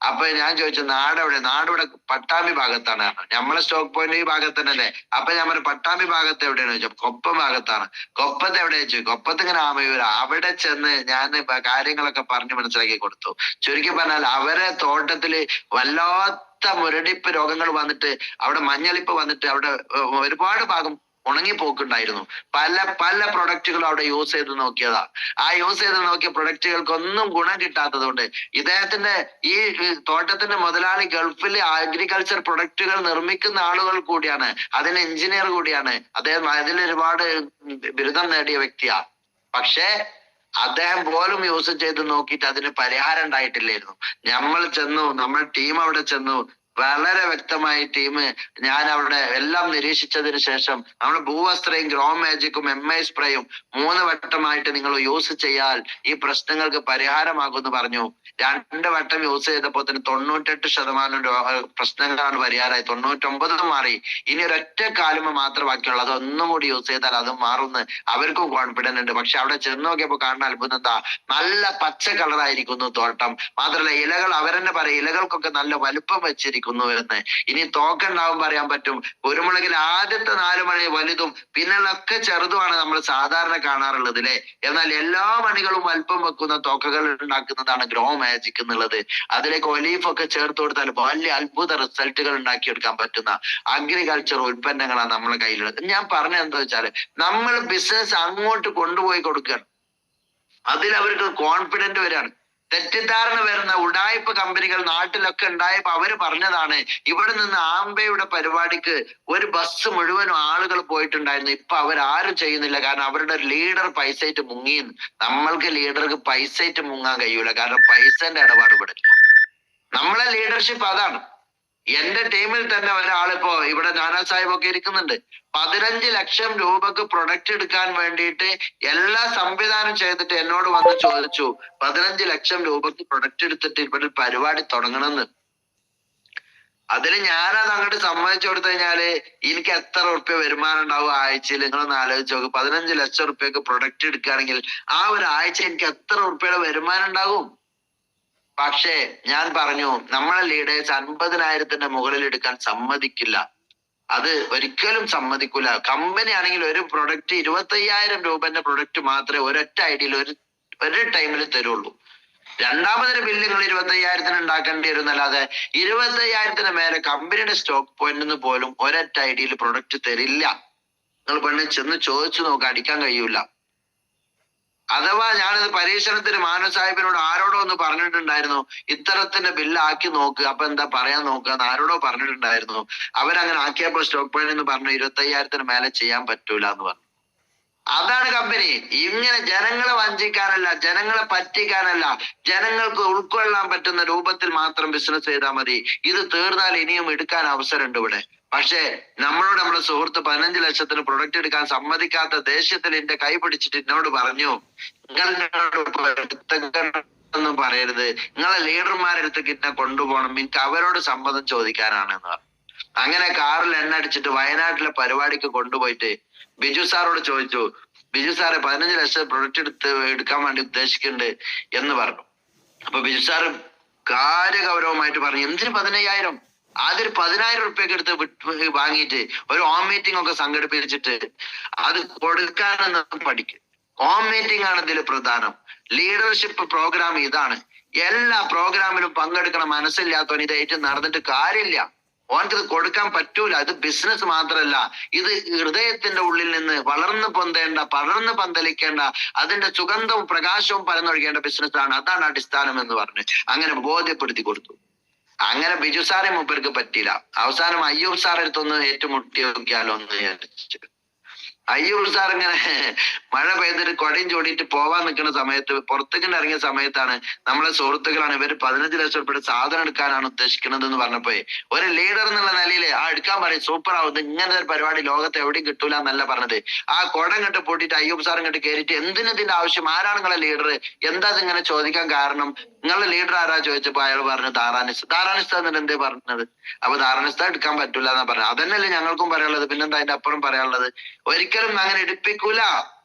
അപ്പൊ ഞാൻ ചോദിച്ചു നാടിവിടെ പട്ടാമ്പി ഭാഗത്താണ്. നമ്മളെ സ്റ്റോക്ക് പോയിന്റ് ഈ ഭാഗത്ത് തന്നെയല്ലേ? അപ്പൊ ഞാൻ പറഞ്ഞു പട്ടാമ്പി ഭാഗത്ത് എവിടെയാന്ന് ചോദിച്ചു. കൊപ്പം ഭാഗത്താണ്. കൊപ്പത്ത് എവിടെയാ ചോദിച്ചു. കൊപ്പത്ത് ഇങ്ങനെ ആമയൂര. അവിടെ ചെന്ന് ഞാൻ കാര്യങ്ങളൊക്കെ പറഞ്ഞ് മനസ്സിലാക്കി കൊടുത്തു. ചുരുക്കി പറഞ്ഞാൽ അവരെ തോട്ടത്തില് വല്ലാത്ത മുരടിപ്പ് രോഗങ്ങൾ വന്നിട്ട് അവിടെ മഞ്ഞളിപ്പ് വന്നിട്ട് അവിടെ ഒരുപാട് ഭാഗം ഉണങ്ങിപ്പോക്കുണ്ടായിരുന്നു. പല പ്രൊഡക്റ്റുകളും അവിടെ യൂസ് ചെയ്ത് നോക്കിയതാ. ആ യൂസ് ചെയ്ത് നോക്കിയ പ്രൊഡക്റ്റുകൾക്കൊന്നും ഗുണം കിട്ടാത്തത് കൊണ്ട് ഇദ്ദേഹത്തിന്റെ ഈ തോട്ടത്തിന്റെ മുതലാളി ഗൾഫിൽ അഗ്രികൾച്ചർ പ്രൊഡക്റ്റുകൾ നിർമ്മിക്കുന്ന ആളുകൾ കൂടിയാണ്, അതിന് എഞ്ചിനീയർ കൂടിയാണ് അദ്ദേഹം. അതിൽ ഒരുപാട് ബിരുദം നേടിയ വ്യക്തിയാ. പക്ഷേ അദ്ദേഹം പോലും യൂസ് ചെയ്ത് നോക്കിയിട്ട് അതിന് പരിഹാരം ഉണ്ടായിട്ടില്ലായിരുന്നു. നമ്മൾ ടീം അവിടെ ചെന്നു. വളരെ വ്യക്തമായി ടീം ഞാൻ അവിടെ എല്ലാം നിരീക്ഷിച്ചതിന് ശേഷം നമ്മുടെ ഭൂവസ്ത്രയും ഗ്രോ മാജിക്കും MI സ്പ്രേയും 3 വട്ടമായിട്ട് നിങ്ങൾ യൂസ് ചെയ്യാൽ ഈ പ്രശ്നങ്ങൾക്ക് പരിഹാരമാകുമെന്ന് പറഞ്ഞു. 2 വട്ടം യൂസ് ചെയ്തപ്പോൾ തന്നെ 98% പ്രശ്നങ്ങളാണ് പരിഹാരമായി. 99 മാറി. ഇനി ഒരൊറ്റ കാലുമ മാത്രം ബാക്കിയുള്ളൂ. അതൊന്നും കൂടി യൂസ് ചെയ്താൽ അത് മാറുമെന്ന് അവർക്കും കോൺഫിഡൻസ് ഉണ്ട്. പക്ഷെ അവിടെ ചെന്ന് നോക്കിയപ്പോൾ കാണുന്ന അത്ഭുതം എന്താ, നല്ല പച്ച കളറായിരിക്കുന്നു തോട്ടം. മാത്രമല്ല ഇലകൾ അവരെന്നെ പറയും ഇലകൾക്കൊക്കെ നല്ല വലുപ്പം വെച്ചിരിക്കുന്നു എന്ന്. ഇനി തോക്കുണ്ടാവും പറയാൻ പറ്റും. കുരുമുളകിൽ ആദ്യത്തെ 4 മണി വലുതും പിന്നുള്ളൊക്കെ ചെറുതുമാണ് നമ്മൾ സാധാരണ കാണാറുള്ളത് അല്ലെ? എന്നാൽ എല്ലാ മണികളും വലുപ്പം വെക്കുന്ന തോക്കകൾ ഉണ്ടാക്കുന്നതാണ് ഗ്രോ മാജിക് എന്നുള്ളത്. അതിലേക്ക് ഒലീഫ് ഒക്കെ ചേർത്ത് കൊടുത്താൽ വലിയ അത്ഭുത റിസൾട്ടുകൾ ഉണ്ടാക്കിയെടുക്കാൻ പറ്റുന്ന അഗ്രികൾച്ചർ ഉൽപ്പന്നങ്ങളാണ് നമ്മളെ കയ്യിലുള്ളത്. ഞാൻ പറഞ്ഞത് എന്താ വെച്ചാല് നമ്മൾ ബിസിനസ് അങ്ങോട്ട് കൊണ്ടുപോയി കൊടുക്കുകയാണ്. അതിൽ അവർക്ക് കോൺഫിഡന്റ് വരികയാണ്. തെറ്റിദ്ധാരണ വരുന്ന ഉടായ്പ കമ്പനികൾ നാട്ടിലൊക്കെ ഉണ്ടായപ്പോ അവര് പറഞ്ഞതാണ് ഇവിടെ നിന്ന് ആംബയുടെ പരിപാടിക്ക് ഒരു ബസ് മുഴുവനും ആളുകൾ പോയിട്ടുണ്ടായിരുന്നു. ഇപ്പൊ അവരാരും ചെയ്യുന്നില്ല. കാരണം അവരുടെ ലീഡർ പൈസയിട്ട് മുങ്ങിയെന്ന്. നമ്മൾക്ക് ലീഡർക്ക് പൈസയിട്ട് മുങ്ങാൻ കഴിയൂല. കാരണം പൈസന്റെ ഇടപാട് പെടില്ല. നമ്മളെ ലീഡർഷിപ്പ് അതാണ്. എന്റെ ടീമിൽ തന്നെ ഒരാളിപ്പോ ഇവിടെ നാനാ സാഹിബ് ഒക്കെ ഇരിക്കുന്നുണ്ട്. 15 ലക്ഷം രൂപക്ക് പ്രൊഡക്റ്റ് എടുക്കാൻ വേണ്ടിയിട്ട് എല്ലാ സംവിധാനം ചെയ്തിട്ട് എന്നോട് വന്ന് ചോദിച്ചു 15 ലക്ഷം രൂപക്ക് പ്രൊഡക്റ്റ് എടുത്തിട്ട് ഇവിടെ പരിപാടി തുടങ്ങണമെന്ന്. അതിന് ഞാനത് അങ്ങോട്ട് സമ്മതിച്ചു കൊടുത്തു കഴിഞ്ഞാല് എനിക്ക് എത്ര ഉറുപ്പ്യ വരുമാനം ഉണ്ടാവും ആഴ്ചയിൽ? നിങ്ങളൊന്ന് ആലോചിച്ച് നോക്ക്. 15 ലക്ഷം റുപ്യക്ക് പ്രൊഡക്റ്റ് എടുക്കുകയാണെങ്കിൽ ആ ഒരു ആഴ്ച എനിക്ക് എത്ര ഉറുപ്പ്യയുടെ വരുമാനം ഉണ്ടാകും? പക്ഷേ ഞാൻ പറഞ്ഞു നമ്മളെ ലീഡേഴ്സ് 50,000 മുകളിൽ എടുക്കാൻ സമ്മതിക്കില്ല. അത് ഒരിക്കലും സമ്മതിക്കൂല. കമ്പനി ആണെങ്കിൽ ഒരു പ്രൊഡക്റ്റ് 25,000 രൂപന്റെ പ്രൊഡക്റ്റ് മാത്രമേ ഒരൊറ്റ ഐഡിയയിൽ ഒരു ടൈമിൽ തരുള്ളൂ. രണ്ടാമതൊരു ബില്ല് നിങ്ങൾ 25,000 ഉണ്ടാക്കേണ്ടി വരുന്നല്ലാതെ 25,000 മേലെ കമ്പനിയുടെ സ്റ്റോക്ക് പോയിന്റിൽ പോലും ഒരൊറ്റ ഐഡിയയിൽ പ്രൊഡക്റ്റ് തരില്ല. നിങ്ങൾ പെണ്ണ് ചെന്ന് ചോദിച്ചു നോക്കുക, അടിക്കാൻ കഴിയൂല. അഥവാ ഞാനിത് പരീക്ഷണത്തിന് മാനു സാഹിബിനോട് ആരോടോ ഒന്ന് പറഞ്ഞിട്ടുണ്ടായിരുന്നു ഇത്തരത്തിന്റെ ബില്ലാക്കി നോക്കുക, അപ്പൊ എന്താ പറയാൻ നോക്കുക എന്ന് ആരോടോ പറഞ്ഞിട്ടുണ്ടായിരുന്നു. അവരങ്ങനെ ആക്കിയപ്പോൾ സ്റ്റോക്ക് പോയിന്റ് എന്ന് പറഞ്ഞു 25,000 മേലെ ചെയ്യാൻ പറ്റൂല എന്ന് പറഞ്ഞു. അതാണ് കമ്പനി. ഇങ്ങനെ ജനങ്ങളെ വഞ്ചിക്കാനല്ല, ജനങ്ങളെ പറ്റിക്കാനല്ല, ജനങ്ങൾക്ക് ഉൾക്കൊള്ളാൻ പറ്റുന്ന രൂപത്തിൽ മാത്രം ബിസിനസ് ചെയ്താൽ മതി. ഇത് തീർന്നാൽ ഇനിയും എടുക്കാൻ അവസരമുണ്ട് ഇവിടെ. പക്ഷേ നമ്മളോട് നമ്മുടെ സുഹൃത്ത് 15 ലക്ഷത്തിന് പ്രൊഡക്റ്റ് എടുക്കാൻ സമ്മതിക്കാത്ത ദേഷ്യത്തിൽ എന്റെ കൈ പിടിച്ചിട്ട് എന്നോട് പറഞ്ഞു നിങ്ങൾ പറയരുത്, നിങ്ങളെ ലീഡർമാരെടുത്തേക്ക് എന്നെ കൊണ്ടുപോകണം, എനിക്ക് അവരോട് സമ്മതം ചോദിക്കാനാണ് എന്ന് പറഞ്ഞു. അങ്ങനെ കാറിൽ എണ്ണ അടിച്ചിട്ട് വയനാട്ടിലെ പരിപാടിക്ക് കൊണ്ടുപോയിട്ട് ബിജു സാറോട് ചോദിച്ചു, ബിജു സാറെ 15 ലക്ഷം പ്രൊഡക്റ്റ് എടുക്കാൻ വേണ്ടി ഉദ്ദേശിക്കുന്നുണ്ട് എന്ന് പറഞ്ഞു. അപ്പൊ ബിജു സാറ് കാര്യഗൗരവമായിട്ട് പറഞ്ഞു എന്തിന് 15,000? ആദ്യം 10,000 റുപ്യക്ക് എടുത്ത് വാങ്ങിയിട്ട് ഒരു ഹോം മീറ്റിംഗ് ഒക്കെ സംഘടിപ്പിച്ചിട്ട് അത് കൊടുക്കാനെന്ന് പഠിക്കും. ഹോം മീറ്റിംഗ് ആണ് ഇതിൽ പ്രധാനം. ലീഡർഷിപ്പ് പ്രോഗ്രാം ഇതാണ്. എല്ലാ പ്രോഗ്രാമിലും പങ്കെടുക്കണ മനസ്സില്ലാത്തവൻ ഇത് ഏറ്റവും നടന്നിട്ട് കാര്യമില്ല. ഓനക്കിത് കൊടുക്കാൻ പറ്റൂല. ഇത് ബിസിനസ് മാത്രല്ല, ഇത് ഹൃദയത്തിന്റെ ഉള്ളിൽ നിന്ന് വളർന്നു പൊന്തേണ്ട, പടർന്ന് പന്തലിക്കേണ്ട, അതിന്റെ സുഗന്ധവും പ്രകാശവും പരന്നൊഴുകേണ്ട ബിസിനസ് ആണ്. അതാണ് അടിസ്ഥാനം എന്ന് പറഞ്ഞ് അങ്ങനെ ബോധ്യപ്പെടുത്തി കൊടുത്തു. അങ്ങനെ ബിജു സാറെ മൂപ്പർക്ക് പറ്റിയില്ല. അവസാനം അയ്യൂബ് സാറെ അടുത്തൊന്ന് ഏറ്റുമുട്ടി നോക്കിയാലോ എന്ന് വിചാരിച്ചു. അയ്യൂർ സാർ ഇങ്ങനെ മഴ പെയ്തിട്ട് കൊടയും ചൂടിയിട്ട് പോവാൻ നിൽക്കുന്ന സമയത്ത് പുറത്തേക്ക് ഇറങ്ങിയ സമയത്താണ് നമ്മളെ സുഹൃത്തുക്കളാണ് ഇവര് 15 ലക്ഷം രൂപയുടെ സാധനം എടുക്കാനാണ് ഉദ്ദേശിക്കുന്നത് എന്ന് പറഞ്ഞപ്പോ ഒരു ലീഡർ എന്നുള്ള നിലയിൽ എടുക്കാൻ പറയും, സൂപ്പർ ആവുന്നത്, ഇങ്ങനത്തെ ഒരു പരിപാടി ലോകത്ത് എവിടെയും കിട്ടൂല എന്നല്ല പറഞ്ഞത്. ആ കുടം കണ്ട് പൂട്ടിയിട്ട് അയ്യൂബ് സാർ ഇങ്ങോട്ട് കയറിയിട്ട് എന്തിനതിന്റെ ആവശ്യം, ആരാണ് നിങ്ങളെ ലീഡർ, എന്താ ഇങ്ങനെ ചോദിക്കാൻ കാരണം, നിങ്ങളുടെ ലീഡർ ആരാ ചോദിച്ചപ്പോ അയാൾ പറഞ്ഞു ദാറാനിസ്ത എന്നിട്ട് എന്തേ പറഞ്ഞത്. അപ്പൊ ദാറാനിസ്ത എടുക്കാൻ പറ്റൂല എന്നാ പറഞ്ഞത്. അതന്നെയല്ലേ ഞങ്ങൾക്കും പറയാനുള്ളത്, പിന്നെന്താ അതിന്റെ അപ്പുറം പറയാനുള്ളത്. ഒരിക്കലും അങ്ങനെ എടുപ്പിക്കൂല.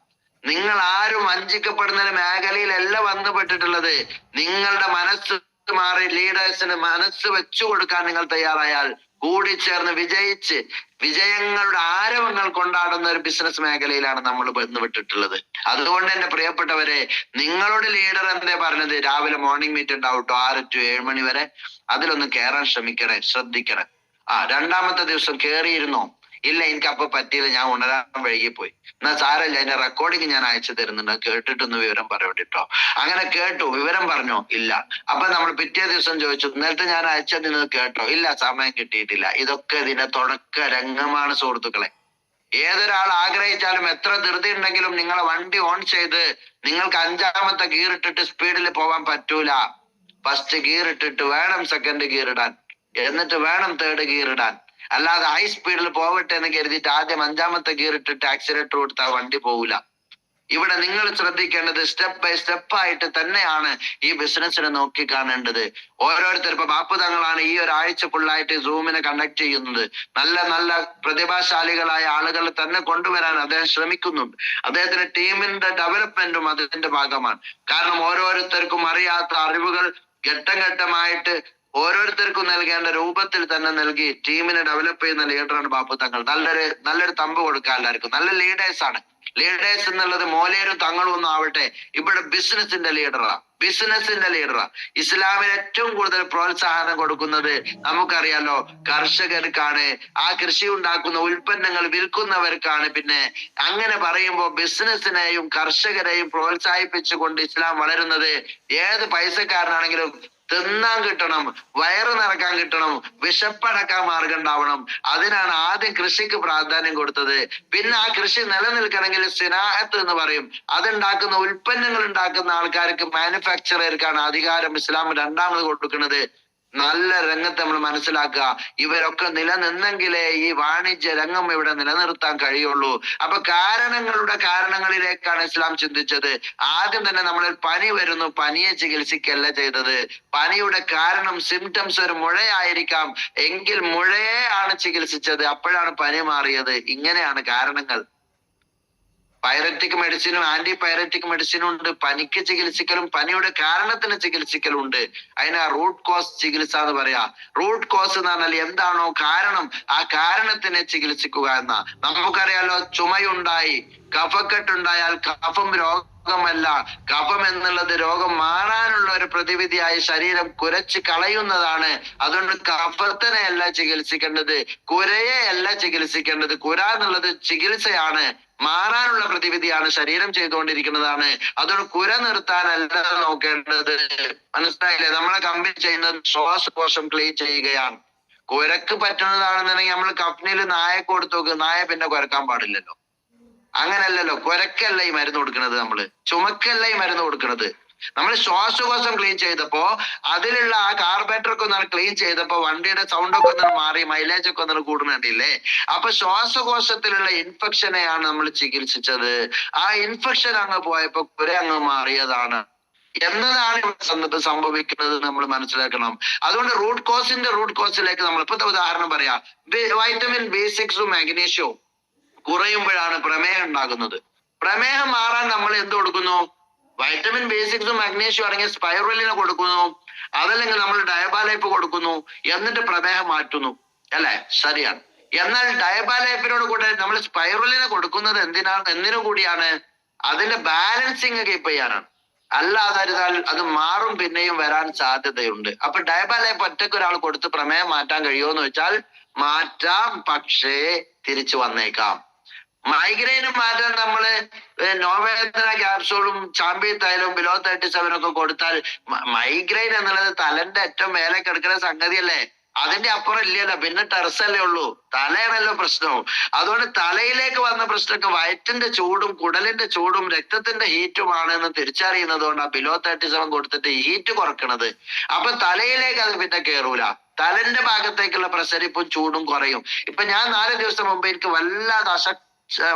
നിങ്ങൾ ആരും വഞ്ചിക്കപ്പെടുന്ന മേഖലയിലല്ല ബന്ധപ്പെട്ടിട്ടുള്ളത്. നിങ്ങളുടെ മനസ്സ് മാറി ലീഡേഴ്സിന് മനസ്സ് വെച്ചു കൊടുക്കാൻ നിങ്ങൾ തയ്യാറായാൽ കൂടിച്ചേർന്ന് വിജയിച്ച് വിജയങ്ങളുടെ ആരവങ്ങൾ കൊണ്ടാടുന്ന ഒരു ബിസിനസ് മേഖലയിലാണ് നമ്മൾ ബന്ധപ്പെട്ടിട്ടുള്ളത്. അതുകൊണ്ട് എന്റെ പ്രിയപ്പെട്ടവരെ, നിങ്ങളുടെ ലീഡർ എന്തേ പറഞ്ഞത്, രാവിലെ മോർണിംഗ് മീറ്റ് ഉണ്ടാവട്ടോ 6 to 7 മണി വരെ, അതിലൊന്ന് കയറാൻ ശ്രമിക്കണേ, ശ്രദ്ധിക്കണേ. രണ്ടാമത്തെ ദിവസം കേറിയിരുന്നോ, ഇല്ല എനിക്ക് അപ്പൊ പറ്റിയില്ല, ഞാൻ ഉണരാൻ വൈകിപ്പോയി, എന്നാ സാരമില്ല, അതിന്റെ റെക്കോർഡിങ് ഞാൻ അയച്ചു തരുന്നുണ്ട്, കേട്ടിട്ടൊന്ന് വിവരം പറയട്ടോ. അങ്ങനെ കേട്ടു, വിവരം പറഞ്ഞോ, ഇല്ല. അപ്പൊ നമ്മൾ പിറ്റേ ദിവസം ചോദിച്ചു, നേരത്തെ ഞാൻ അയച്ചത് നിങ്ങൾ കേട്ടോ, ഇല്ല സമയം കിട്ടിയിട്ടില്ല. ഇതൊക്കെ ഇതിന്റെ തുടക്ക രംഗമാണ് സുഹൃത്തുക്കളെ. ഏതൊരാൾ ആഗ്രഹിച്ചാലും എത്ര ധൃതി ഉണ്ടെങ്കിലും നിങ്ങളെ വണ്ടി ഓൺ ചെയ്ത് നിങ്ങൾക്ക് 5ാമത്തെ ഗിയർ ഇട്ടിട്ട് സ്പീഡിൽ പോവാൻ പറ്റൂല. ഫസ്റ്റ് ഗിയർ ഇട്ടിട്ട് വേണം സെക്കൻഡ് ഗിയർ ഇടാൻ, എന്നിട്ട് വേണം തേർഡ് ഗിയർ ഇടാൻ. അല്ലാതെ ഹൈ സ്പീഡിൽ പോവട്ടെ എന്ന് കരുതിയിട്ട് ആദ്യം 5ാമത്തെ ഗിയർ ഇട്ടിട്ട് ആക്സിലേറ്റർ കൊടുത്താൽ വണ്ടി പോവില്ല. ഇവിടെ നിങ്ങൾ ശ്രദ്ധിക്കേണ്ടത് സ്റ്റെപ്പ് ബൈ സ്റ്റെപ്പ് ആയിട്ട് തന്നെയാണ് ഈ ബിസിനസ്സിനെ നോക്കി കാണേണ്ടത്. ഓരോരുത്തർ ഇപ്പൊ ബാപ്പു തങ്ങളാണ് ഈ ഒരാഴ്ച ഫുള്ളായിട്ട് സൂമിനെ കണ്ടക്ട് ചെയ്യുന്നത്. നല്ല നല്ല പ്രതിഭാശാലികളായ ആളുകൾ തന്നെ കൊണ്ടുവരാൻ അദ്ദേഹം ശ്രമിക്കുന്നുണ്ട്. അദ്ദേഹത്തിന്റെ ടീമിന്റെ ഡെവലപ്മെന്റും അതിന്റെ ഭാഗമാണ്. കാരണം ഓരോരുത്തർക്കും അറിയാത്ത അറിവുകൾ ഘട്ടം ഘട്ടമായിട്ട് ഓരോരുത്തർക്കും നൽകേണ്ട രൂപത്തിൽ തന്നെ നൽകി ടീമിനെ ഡെവലപ്പ് ചെയ്യുന്ന ലീഡറാണ് ബാപ്പു തങ്ങൾ. നല്ലൊരു തമ്പ് കൊടുക്കുക എല്ലാവർക്കും. നല്ല ലീഡേഴ്സ് ആണ്. ലീഡേഴ്സ് എന്നുള്ളത് മോലേരും തങ്ങളും ഒന്നും ആവട്ടെ, ഇവിടെ ബിസിനസിന്റെ ലീഡറാ. ഇസ്ലാമിൽ ഏറ്റവും കൂടുതൽ പ്രോത്സാഹനം കൊടുക്കുന്നത് നമുക്കറിയാലോ കർഷകർക്കാണ്, ആ കൃഷി ഉണ്ടാക്കുന്ന ഉൽപ്പന്നങ്ങൾ വിൽക്കുന്നവർക്കാണ്. പിന്നെ അങ്ങനെ പറയുമ്പോൾ ബിസിനസിനെയും കർഷകരെയും പ്രോത്സാഹിപ്പിച്ചുകൊണ്ട് ഇസ്ലാം വളരുന്നത്. ഏത് പൈസക്കാരനാണെങ്കിലും തിന്നാൻ കിട്ടണം, വയറ് നിറക്കാൻ കിട്ടണം, വിശപ്പടക്കാൻ മാർഗം ഉണ്ടാവണം. അതിനാണ് ആദ്യം കൃഷിക്ക് പ്രാധാന്യം കൊടുത്തത്. പിന്നെ ആ കൃഷി നിലനിൽക്കണമെങ്കിൽ സിനാഹത്ത് എന്ന് പറയും, അതുണ്ടാക്കുന്ന ഉൽപ്പന്നങ്ങൾ ഉണ്ടാക്കുന്ന ആൾക്കാർക്ക്, മാനുഫാക്ചറർക്കാണ് അധികാരം ഇസ്ലാം രണ്ടാമത് കൊടുക്കുന്നത്. നല്ല രംഗത്ത് നമ്മൾ മനസ്സിലാക്കുക, ഇവരൊക്കെ നിലനിന്നെങ്കിലേ ഈ വാണിജ്യ രംഗം ഇവിടെ നിലനിർത്താൻ കഴിയുള്ളൂ. അപ്പൊ കാരണങ്ങളിലേക്കാണ് ഇസ്ലാം ചിന്തിച്ചത്. ആദ്യം തന്നെ നമ്മളിൽ പനി വരുന്നു, പനിയെ ചികിത്സിക്കല്ല ചെയ്തത്. പനിയുടെ കാരണം സിംറ്റംസ് ഒരു മുഴയായിരിക്കാം, എങ്കിൽ മുഴയെ ആണ് ചികിത്സിച്ചത്, അപ്പോഴാണ് പനി മാറിയത്. ഇങ്ങനെയാണ് കാരണങ്ങൾ. പൈററ്റിക് മെഡിസിനും ആന്റി പൈററ്റിക് മെഡിസിനും ഉണ്ട്. പനിക്ക് ചികിത്സിക്കലും പനിയുടെ കാരണത്തിന് ചികിത്സിക്കലും ഉണ്ട്. അതിനാ റൂട്ട് കോസ് ചികിത്സ എന്ന് പറയാ. റൂട്ട് കോസ് എന്ന് പറഞ്ഞാൽ എന്താണോ കാരണം, ആ കാരണത്തിനെ ചികിത്സിക്കുക എന്നാ. നമുക്കറിയാലോ, ചുമയുണ്ടായി, കഫക്കെട്ടുണ്ടായാൽ കഫം രോഗമല്ല, കഫം എന്നുള്ളത് രോഗം മാറാനുള്ള ഒരു പ്രതിവിധിയായി ശരീരം കുരച്ച് കളയുന്നതാണ്. അതുകൊണ്ട് കഫത്തിനെ അല്ല ചികിത്സിക്കേണ്ടത്, കുരയെ അല്ല ചികിത്സിക്കേണ്ടത്. കുര എന്നുള്ളത് ചികിത്സയാണ്, മാറാനുള്ള പ്രതിവിധിയാണ്, ശരീരം ചെയ്തുകൊണ്ടിരിക്കുന്നതാണ്. അതുകൊണ്ട് കുര നിർത്താനല്ല നോക്കേണ്ടത്. മനസ്സിലായില്ലേ? നമ്മളെ കമ്പനി ചെയ്യുന്നത് ശ്വാസകോശം ക്ലീൻ ചെയ്യുകയാണ്. കുരക്ക് പറ്റുന്നതാണെന്നുണ്ടെങ്കിൽ നമ്മൾ കമ്പനിയിൽ നായ കൊടുത്തു നോക്ക്, നായ പിന്നെ കുരക്കാൻ പാടില്ലല്ലോ. അങ്ങനല്ലല്ലോ, കുരക്കല്ല ഈ മരുന്ന് കൊടുക്കുന്നത്, നമ്മള് ചുമക്കല്ല ഈ മരുന്ന് കൊടുക്കുന്നത്. നമ്മൾ ശ്വാസകോശം ക്ലീൻ ചെയ്തപ്പോ അതിലുള്ള ആ കാർബറേറ്ററൊക്കെ ഒന്നാണ് ക്ലീൻ ചെയ്തപ്പോ വണ്ടിയുടെ സൗണ്ട് ഒക്കെ ഒന്നും മാറി, മൈലേജ് ഒക്കെ ഒന്നും കൂടുന്നുണ്ടില്ലേ. അപ്പൊ ശ്വാസകോശത്തിലുള്ള ഇൻഫെക്ഷനെയാണ് നമ്മൾ ചികിത്സിച്ചത്. ആ ഇൻഫെക്ഷൻ അങ്ങ് പോയപ്പോ കുര അങ്ങ് മാറിയതാണ് എന്നതാണ് ഇവിടെ സംഭവിക്കുന്നത് നമ്മൾ മനസ്സിലാക്കണം. അതുകൊണ്ട് റൂട്ട് കോസിലേക്ക് നമ്മൾ ഇപ്പോഴത്തെ ഉദാഹരണം പറയാം. വൈറ്റമിൻ B6 മാഗ്നീഷ്യവും കുറയുമ്പോഴാണ് പ്രമേഹം ഉണ്ടാകുന്നത്. പ്രമേഹം മാറാൻ നമ്മൾ എന്ത് കൊടുക്കുന്നു? വൈറ്റമിൻ B6 മഗ്നീഷ്യം അടങ്ങിയ സ്പൈറുലിനെ കൊടുക്കുന്നു, അതല്ലെങ്കിൽ നമ്മൾ ഡയബാലൈപ്പ് കൊടുക്കുന്നു, എന്നിട്ട് പ്രമേഹം മാറ്റുന്നു, അല്ലെ? ശരിയാണ്. എന്നാൽ ഡയബാലൈപ്പിനോട് കൂടെ നമ്മൾ സ്പൈറുലിനെ കൊടുക്കുന്നത് എന്തിനു കൂടിയാണ്? അതിന്റെ ബാലൻസിങ് കീപ്പ് ചെയ്യാനാണ്. അല്ലാതിരുന്നാൽ അത് മാറും, പിന്നെയും വരാൻ സാധ്യതയുണ്ട്. അപ്പൊ ഡയബാലൈപ്പ് ഒറ്റയ്ക്ക് ഒരാൾ കൊടുത്ത് പ്രമേഹം മാറ്റാൻ കഴിയുമോ എന്ന് വെച്ചാൽ മാറ്റാം, പക്ഷേ തിരിച്ചു വന്നേക്കാം. മൈഗ്രെയിന് മാറ്റാൻ നമ്മള് നോവേദന ക്യാപ്സൂളും ചാമ്പ്യൻ തൈലവും below 37 ഒക്കെ കൊടുത്താൽ മൈഗ്രെയിൻ എന്നുള്ളത് തലന്റെ ഏറ്റവും മേലെ കിടക്കുന്ന സംഗതിയല്ലേ. അതിന്റെ അപ്പുറം ഇല്ലല്ലോ, പിന്നെ ടെറസല്ലേ ഉള്ളൂ, തലയാണല്ലോ പ്രശ്നവും. അതുകൊണ്ട് തലയിലേക്ക് വന്ന പ്രശ്നമൊക്കെ വയറ്റിന്റെ ചൂടും കുടലിന്റെ ചൂടും രക്തത്തിന്റെ ഹീറ്റുമാണ് എന്ന് തിരിച്ചറിയുന്നത് കൊണ്ടാ ബിലോ 37 കൊടുത്തിട്ട് ഹീറ്റ് കുറക്കണത്. അപ്പൊ തലയിലേക്ക് അത് പിന്നെ കേറൂല, തലന്റെ ഭാഗത്തേക്കുള്ള പ്രസരിപ്പും ചൂടും കുറയും. ഇപ്പൊ ഞാൻ 4 ദിവസം മുമ്പ് എനിക്ക് വല്ലാതെ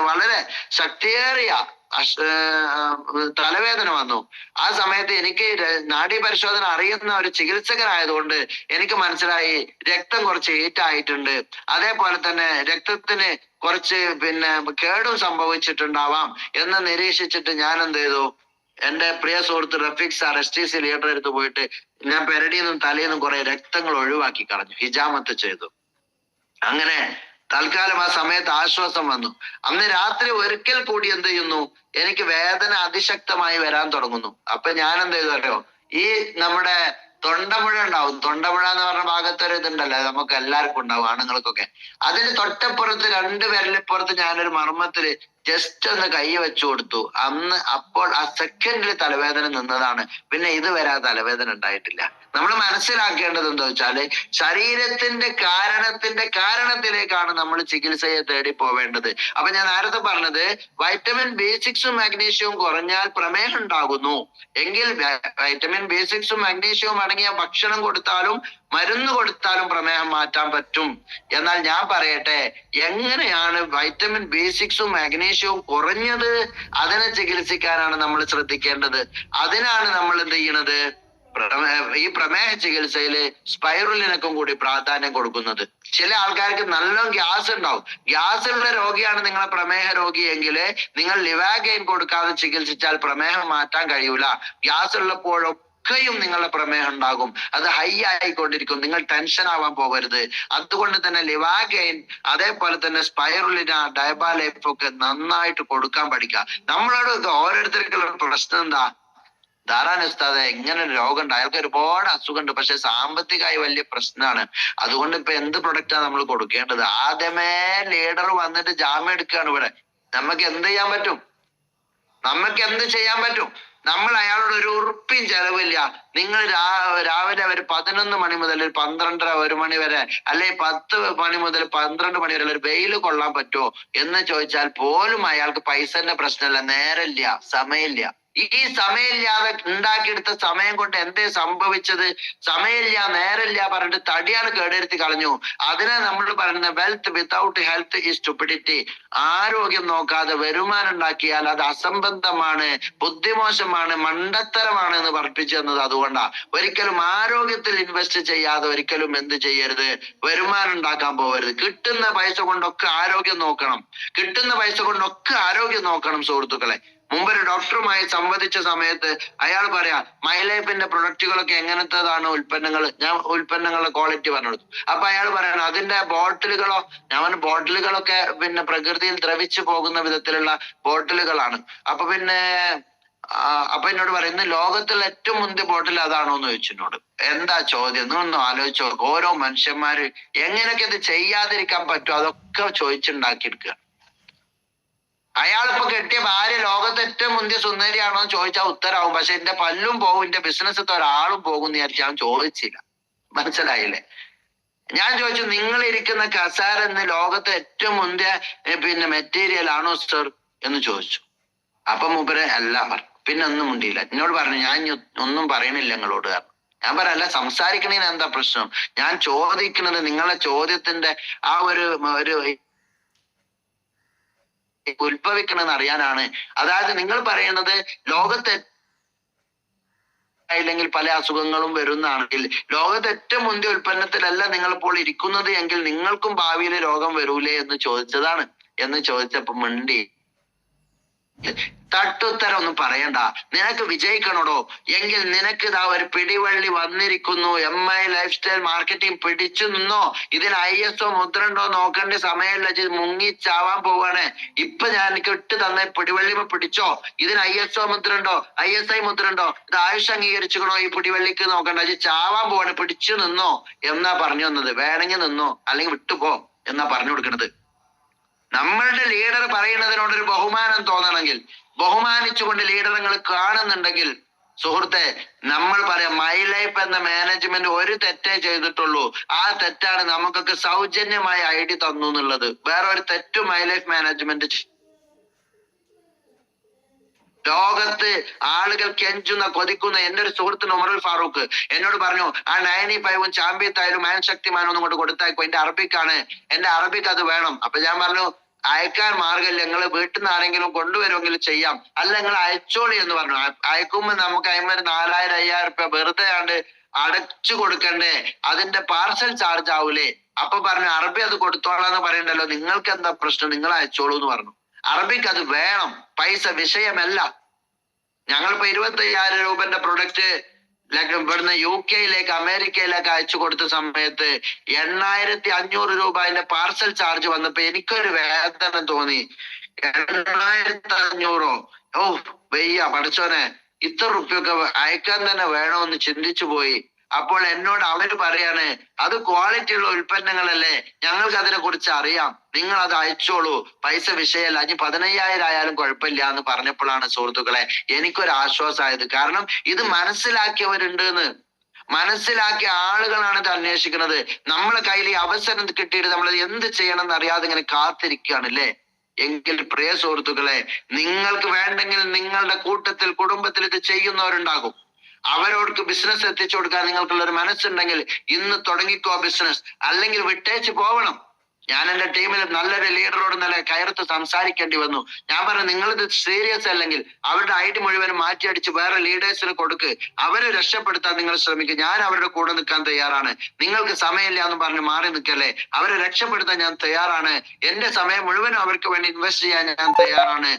വളരെ ശക്തിയേറിയ തലവേദന വന്നു. ആ സമയത്ത് എനിക്ക് നാഡീ പരിശോധന അറിയുന്ന ഒരു ചികിത്സകനായതുകൊണ്ട് എനിക്ക് മനസ്സിലായി രക്തം കുറച്ച് ഹീറ്റ് ആയിട്ടുണ്ട്, അതേപോലെ തന്നെ രക്തത്തിന് കുറച്ച് കേടും സംഭവിച്ചിട്ടുണ്ടാവാം എന്ന് നിരീക്ഷിച്ചിട്ട് ഞാൻ എന്ത് ചെയ്തു, എന്റെ പ്രിയ സുഹൃത്ത് റഫീഖ് സാർ STC ലീഡർ എടുത്ത് പോയിട്ട് ഞാൻ പെരടിന്നും തലയിന്നും കുറെ രക്തങ്ങൾ ഒഴിവാക്കി കളഞ്ഞു, ഹിജാമത്ത് ചെയ്തു. അങ്ങനെ തൽക്കാലം ആ സമയത്ത് ആശ്വാസം വന്നു. അന്ന് രാത്രി ഒരിക്കൽ കൂടി എന്ത് ചെയ്യുന്നു, എനിക്ക് വേദന അതിശക്തമായി വരാൻ തുടങ്ങുന്നു. അപ്പൊ ഞാൻ എന്ത് ചെയ്തു അറിയോ, ഈ നമ്മുടെ തൊണ്ടമുഴ ഉണ്ടാവും, തൊണ്ടമുഴ എന്ന് പറഞ്ഞ ഭാഗത്തൊരു ഇതുണ്ടല്ലോ, നമുക്ക് എല്ലാവർക്കും ഉണ്ടാവും, ആണുങ്ങൾക്കൊക്കെ. അതിന് തൊട്ടപ്പുറത്ത് 2 വിരലിപ്പുറത്ത് ഞാനൊരു മർമ്മത്തില് ജസ്റ്റ് ഒന്ന് കൈ വെച്ചു കൊടുത്തു. അപ്പോൾ ആ സെക്കൻഡിൽ തലവേദന നിന്നതാണ്. പിന്നെ ഇതുവരെ ആ തലവേദന ഉണ്ടായിട്ടില്ല. നമ്മൾ മനസ്സിലാക്കേണ്ടത് എന്താ വെച്ചാല്, ശരീരത്തിന്റെ കാരണത്തിലേക്കാണ് നമ്മൾ ചികിത്സയെ തേടി പോവേണ്ടത്. അപ്പൊ ഞാൻ നേരത്തെ പറഞ്ഞത്, വൈറ്റമിൻ B6 മാഗ്നീഷ്യവും കുറഞ്ഞാൽ പ്രമേഹം ഉണ്ടാകുന്നു എങ്കിൽ വൈറ്റമിൻ B6 മാഗ്നീഷ്യവും അടങ്ങിയ ഭക്ഷണം കൊടുത്താലും മരുന്ന് കൊടുത്താലും പ്രമേഹം മാറ്റാൻ പറ്റും. എന്നാൽ ഞാൻ പറയട്ടെ, എങ്ങനെയാണ് വൈറ്റമിൻ B6 മാഗ്നീഷ്യവും കുറഞ്ഞത്? അതിനെ ചികിത്സിക്കാനാണ് നമ്മൾ ശ്രദ്ധിക്കേണ്ടത്. അതിനാണ് നമ്മൾ എന്ത് ചെയ്യണത്, ഈ പ്രമേഹ ചികിത്സയില് സ്പൈറുലിനൊക്കെ കൂടി പ്രാധാന്യം കൊടുക്കുന്നത്. ചില ആൾക്കാർക്ക് നല്ല ഗ്യാസ് ഉണ്ടാവും. ഗ്യാസ് ഉള്ള രോഗിയാണ് നിങ്ങളെ പ്രമേഹ രോഗിയെങ്കിൽ നിങ്ങൾ ലിവാഗൈൻ കൊടുക്കാതെ ചികിത്സിച്ചാൽ പ്രമേഹം മാറ്റാൻ കഴിയൂല. ഗ്യാസ് ഉള്ളപ്പോഴൊക്കെയും നിങ്ങളുടെ പ്രമേഹം ഉണ്ടാകും, അത് ഹൈ ആയിക്കൊണ്ടിരിക്കും. നിങ്ങൾ ടെൻഷൻ ആവാൻ പോകരുത്. അതുകൊണ്ട് തന്നെ ലിവാഗൈൻ, അതേപോലെ തന്നെ സ്പൈറുലിന, ഡയബാലൈഫ് ഒക്കെ നന്നായിട്ട് കൊടുക്കാൻ പഠിക്കുക. നമ്മളോട് ഓരോരുത്തർക്കുള്ള പ്രശ്നം എന്താ, ധാരാൻ ഉസ്താദെ ഇങ്ങനെ ഒരു രോഗമുണ്ട്, അയാൾക്ക് ഒരുപാട് അസുഖമുണ്ട്, പക്ഷെ സാമ്പത്തികമായി വലിയ പ്രശ്നമാണ്. അതുകൊണ്ട് ഇപ്പൊ എന്ത് പ്രൊഡക്റ്റാണ് നമ്മൾ കൊടുക്കേണ്ടത്? ആദ്യമേ ലീഡർ വന്നിട്ട് ജാമ്യം എടുക്കുകയാണ് ഇവിടെ. നമുക്ക് എന്ത് ചെയ്യാൻ പറ്റും? നമ്മൾ അയാളോട് ഒരു ഉറുപ്പിയും ചെലവില്ല. നിങ്ങൾ രാവിലെ ഒരു 11 മണി മുതൽ 12:30 1 മണി വരെ, അല്ലെ 10 മണി മുതൽ 12 മണി വരെ ഒരു വെയില് കൊള്ളാൻ പറ്റുമോ എന്ന് ചോദിച്ചാൽ പോലും അയാൾക്ക് പൈസന്റെ പ്രശ്നമില്ല, നേരമില്ല, സമയമില്ല. ഈ സമയമില്ലാതെ ഉണ്ടാക്കിയെടുത്ത സമയം കൊണ്ട് എന്തേ സംഭവിച്ചത്? സമയമില്ല, നേരമില്ല പറഞ്ഞിട്ട് തടിയാണ് കേടുവരുത്തി കളഞ്ഞു. അതിനെ നമ്മൾ പറയുന്ന wealth without health is stupidity. ആരോഗ്യം നോക്കാതെ വരുമാനം ഉണ്ടാക്കിയാൽ അത് അസംബന്ധമാണ്, ബുദ്ധിമോശമാണ്, മണ്ടത്തരമാണ് എന്ന് പഠിപ്പിച്ചു തന്നത് അതുകൊണ്ടാ. ഒരിക്കലും ആരോഗ്യത്തിൽ ഇൻവെസ്റ്റ് ചെയ്യാതെ ഒരിക്കലും എന്ത് ചെയ്യരുത്, വരുമാനം ഉണ്ടാക്കാൻ പോകരുത്. കിട്ടുന്ന പൈസ കൊണ്ടൊക്കെ ആരോഗ്യം നോക്കണം സുഹൃത്തുക്കളെ. മുമ്പൊരു ഡോക്ടറുമായി സംവദിച്ച സമയത്ത് അയാൾ പറയാ, മൈലൈഫിന്റെ പ്രൊഡക്റ്റുകളൊക്കെ എങ്ങനത്തേതാണ് ഉൽപ്പന്നങ്ങൾ, ഞാൻ ഉൽപ്പന്നങ്ങളുടെ ക്വാളിറ്റി പറഞ്ഞു കൊടുത്തു. അപ്പൊ അയാൾ പറയണം അതിന്റെ ബോട്ടിലുകളൊക്കെ പ്രകൃതിയിൽ ദ്രവിച്ചു പോകുന്ന വിധത്തിലുള്ള ബോട്ടിലുകളാണ്. അപ്പൊ എന്നോട് പറയും, ഇന്ന് ലോകത്തിൽ ഏറ്റവും മുന്തിയ ബോട്ടിൽ അതാണോ എന്ന് ചോദിച്ചു എന്നോട്. എന്താ ചോദ്യം? ഒന്നും ആലോചിച്ച് നോക്കും. ഓരോ മനുഷ്യന്മാര് എങ്ങനെയൊക്കെ ഇത് ചെയ്യാതിരിക്കാൻ പറ്റും അതൊക്കെ ചോദിച്ചുണ്ടാക്കിയെടുക്കുക. അയാളിപ്പോ കെട്ടിയ ഭാര്യ ലോകത്ത് ഏറ്റവും മുന്തിയ സുന്ദരിയാണോ എന്ന് ചോദിച്ചാൽ ഉത്തരാവും. പക്ഷെ എന്റെ പല്ലും പോകും, എന്റെ ബിസിനസ്സത്തെ ഒരാളും പോകും എന്ന് വിചാരിച്ച് ഞാൻ ചോദിച്ചില്ല. മനസ്സിലായില്ലേ? ഞാൻ ചോദിച്ചു, നിങ്ങൾ ഇരിക്കുന്ന കസാര എന്ന് ലോകത്തെ ഏറ്റവും മുന്തിയ മെറ്റീരിയൽ ആണോ സർ എന്ന് ചോദിച്ചു. അപ്പൊ മൂപ്പര് എല്ലാം പറഞ്ഞു. പിന്നെ ഒന്നും മുണ്ടിയില്ല. എന്നോട് പറഞ്ഞു, ഞാൻ ഒന്നും പറയണില്ല നിങ്ങളോട്. ഞാൻ പറയല്ല, സംസാരിക്കണേന് എന്താ പ്രശ്നം? ഞാൻ ചോദിക്കുന്നത് നിങ്ങളെ ചോദ്യത്തിന്റെ ആ ഒരു ഉത്ഭവിക്കണമെന്ന് അറിയാനാണ്. അതായത് നിങ്ങൾ പറയുന്നത് ലോകത്തെ ഇല്ലെങ്കിൽ പല അസുഖങ്ങളും വരുന്നതാണെങ്കിൽ ലോകത്ത് ഏറ്റവും മുന്തിയ ഉൽപ്പന്നത്തിലല്ല നിങ്ങളിപ്പോൾ ഇരിക്കുന്നത് എങ്കിൽ നിങ്ങൾക്കും ഭാവിയിൽ രോഗം വരൂലേ എന്ന് ചോദിച്ചതാണ്. എന്ന് ചോദിച്ചപ്പോ മിണ്ടി. തട്ടുത്തരം ഒന്നും പറയണ്ട. നിനക്ക് വിജയിക്കണോടോ എങ്കിൽ നിനക്ക് ഇതാ ഒരു പിടിവള്ളി വന്നിരിക്കുന്നു. MI ലൈഫ് സ്റ്റൈൽ മാർക്കറ്റിംഗ് പിടിച്ചു നിന്നോ. ഇതിന് ISO മുദ്ര ഉണ്ടോ നോക്കേണ്ട സമയമല്ല, മുങ്ങിച്ചാവാൻ പോവാണ്. ഇപ്പൊ ഞാൻ ഇട്ട് തന്ന പിടിവള്ളിമ പിടിച്ചോ. ഇതിന് ISO മുദ്ര ഉണ്ടോ, ISI മുദ്ര ഉണ്ടോ, ഇത് ആയുഷ് അംഗീകരിച്ചുക്കണോ, ഈ പിടിവള്ളിക്ക് നോക്കണ്ട, ഇത് ചാവാൻ പോവാണ്, പിടിച്ചു നിന്നോ എന്നാ പറഞ്ഞു വന്നത്. വേണമെങ്കിൽ നിന്നോ അല്ലെങ്കിൽ വിട്ടുപോ എന്നാ പറഞ്ഞു കൊടുക്കണത്. നമ്മളുടെ ലീഡർ പറയുന്നതിനോടൊരു ബഹുമാനം തോന്നണമെങ്കിൽ, ബഹുമാനിച്ചുകൊണ്ട് ലീഡർ നിങ്ങൾ കാണുന്നുണ്ടെങ്കിൽ സുഹൃത്തെ, നമ്മൾ പറയാം മൈ ലൈഫ് എന്ന മാനേജ്മെന്റ് ഒരു തെറ്റേ ചെയ്തിട്ടുള്ളൂ. ആ തെറ്റാണ് നമുക്കൊക്കെ സൗജന്യമായി ഐഡി തന്നു എന്നുള്ളത്. വേറെ ഒരു തെറ്റും മൈ ലൈഫ് മാനേജ്മെന്റ്. ലോകത്ത് ആളുകൾ കെഞ്ചുന്ന കൊതിക്കുന്ന എന്റെ ഒരു സുഹൃത്തിന് ഉമറുൽ ഫാറൂഖ് എന്നോട് പറഞ്ഞു, ആ 95 ചാമ്പ്യത്തായാലും മാൻ ശക്തിമാനും ഒന്നും കൊണ്ട് കൊടുത്തായിക്കോ, എന്റെ അറബിക്കാണ്, എന്റെ അറബിക്ക് അത് വേണം. അപ്പൊ ഞാൻ പറഞ്ഞു, അയക്കാൻ മാർഗമില്ല, നിങ്ങൾ വീട്ടിൽ നിന്ന് ആരെങ്കിലും കൊണ്ടുവരുമെങ്കിലും ചെയ്യാം, അല്ല നിങ്ങൾ അയച്ചോളി എന്ന് പറഞ്ഞു. അയക്കുമ്പോ നമുക്ക് അതിന്മേൽ 4000-5000 രൂപ വെറുതെ ആണ്ട് അടച്ചു കൊടുക്കണ്ടേ, അതിന്റെ പാർസൽ ചാർജ് ആവൂലേ? അപ്പൊ പറഞ്ഞു, അറബി അത് കൊടുത്തോളാന്ന് പറയണ്ടല്ലോ, നിങ്ങൾക്ക് എന്താ പ്രശ്നം, നിങ്ങൾ അയച്ചോളൂ എന്ന് പറഞ്ഞു. അറബിക്ക് അത് വേണം, പൈസ വിഷയമല്ല. ഞങ്ങളിപ്പോ 25,000 രൂപന്റെ പ്രൊഡക്റ്റ് ഇവിടുന്ന് UK-യിലേക്ക് അമേരിക്കയിലേക്ക് അയച്ചു കൊടുത്ത സമയത്ത് 8,500 രൂപ അതിന്റെ പാർസൽ ചാർജ് വന്നപ്പോ എനിക്കൊരു വേദന തോന്നി. 8,500 ഓ വയ്യ പഠിച്ചോനെ, ഇത്ര റുപ്യൊക്കെ അയക്കാൻ തന്നെ വേണമെന്ന് ചിന്തിച്ചു പോയി. അപ്പോൾ എന്നോട് അവര് പറയാണ്, അത് ക്വാളിറ്റി ഉള്ള ഉൽപ്പന്നങ്ങളല്ലേ, ഞങ്ങൾക്ക് അതിനെ കുറിച്ച് അറിയാം, നിങ്ങൾ അത് അയച്ചോളൂ, പൈസ വിഷയമല്ല, ഇനി 15,000 ആയാലും കുഴപ്പമില്ല എന്ന് പറഞ്ഞപ്പോഴാണ് സുഹൃത്തുക്കളെ എനിക്കൊരു ആശ്വാസമായത്. കാരണം ഇത് മനസ്സിലാക്കിയവരുണ്ട് എന്ന്. മനസ്സിലാക്കിയ ആളുകളാണ് ഇത് അന്വേഷിക്കുന്നത്. നമ്മളെ കയ്യിൽ ഈ അവസരം കിട്ടിയിട്ട് നമ്മൾ എന്ത് ചെയ്യണം എന്ന് അറിയാതെ ഇങ്ങനെ കാത്തിരിക്കുകയാണ് അല്ലേ? എങ്കിൽ പ്രിയ സുഹൃത്തുക്കളെ, നിങ്ങൾക്ക് വേണ്ടെങ്കിൽ നിങ്ങളുടെ കൂട്ടത്തിൽ കുടുംബത്തിൽ ഇത് ചെയ്യുന്നവരുണ്ടാകും. അവരോർക്ക് ബിസിനസ് എത്തിച്ചു കൊടുക്കാൻ നിങ്ങൾക്കുള്ള ഒരു മനസ്സുണ്ടെങ്കിൽ ഇന്ന് തുടങ്ങിക്കോ ബിസിനസ്, അല്ലെങ്കിൽ വിട്ടേച്ച് പോവണം. ഞാൻ എന്റെ ടീമിൽ നല്ലൊരു ലീഡറോട് നല്ല കയർത്ത് സംസാരിക്കേണ്ടി വന്നു. ഞാൻ പറഞ്ഞു, നിങ്ങളിത് സീരിയസ് അല്ലെങ്കിൽ അവരുടെ ഐഡി മുഴുവനും മാറ്റിയടിച്ച് വേറെ ലീഡേഴ്സിന് കൊടുക്ക്, അവരെ രക്ഷപ്പെടുത്താൻ നിങ്ങൾ ശ്രമിക്കുക, ഞാൻ അവരുടെ കൂടെ നിൽക്കാൻ തയ്യാറാണ്. നിങ്ങൾക്ക് സമയമില്ല എന്ന് പറഞ്ഞ് മാറി നിൽക്കല്ലേ, അവരെ രക്ഷപ്പെടുത്താൻ ഞാൻ തയ്യാറാണ്. എന്റെ സമയം മുഴുവനും അവർക്ക് വേണ്ടി ഇൻവെസ്റ്റ് ചെയ്യാൻ ഞാൻ തയ്യാറാണ്.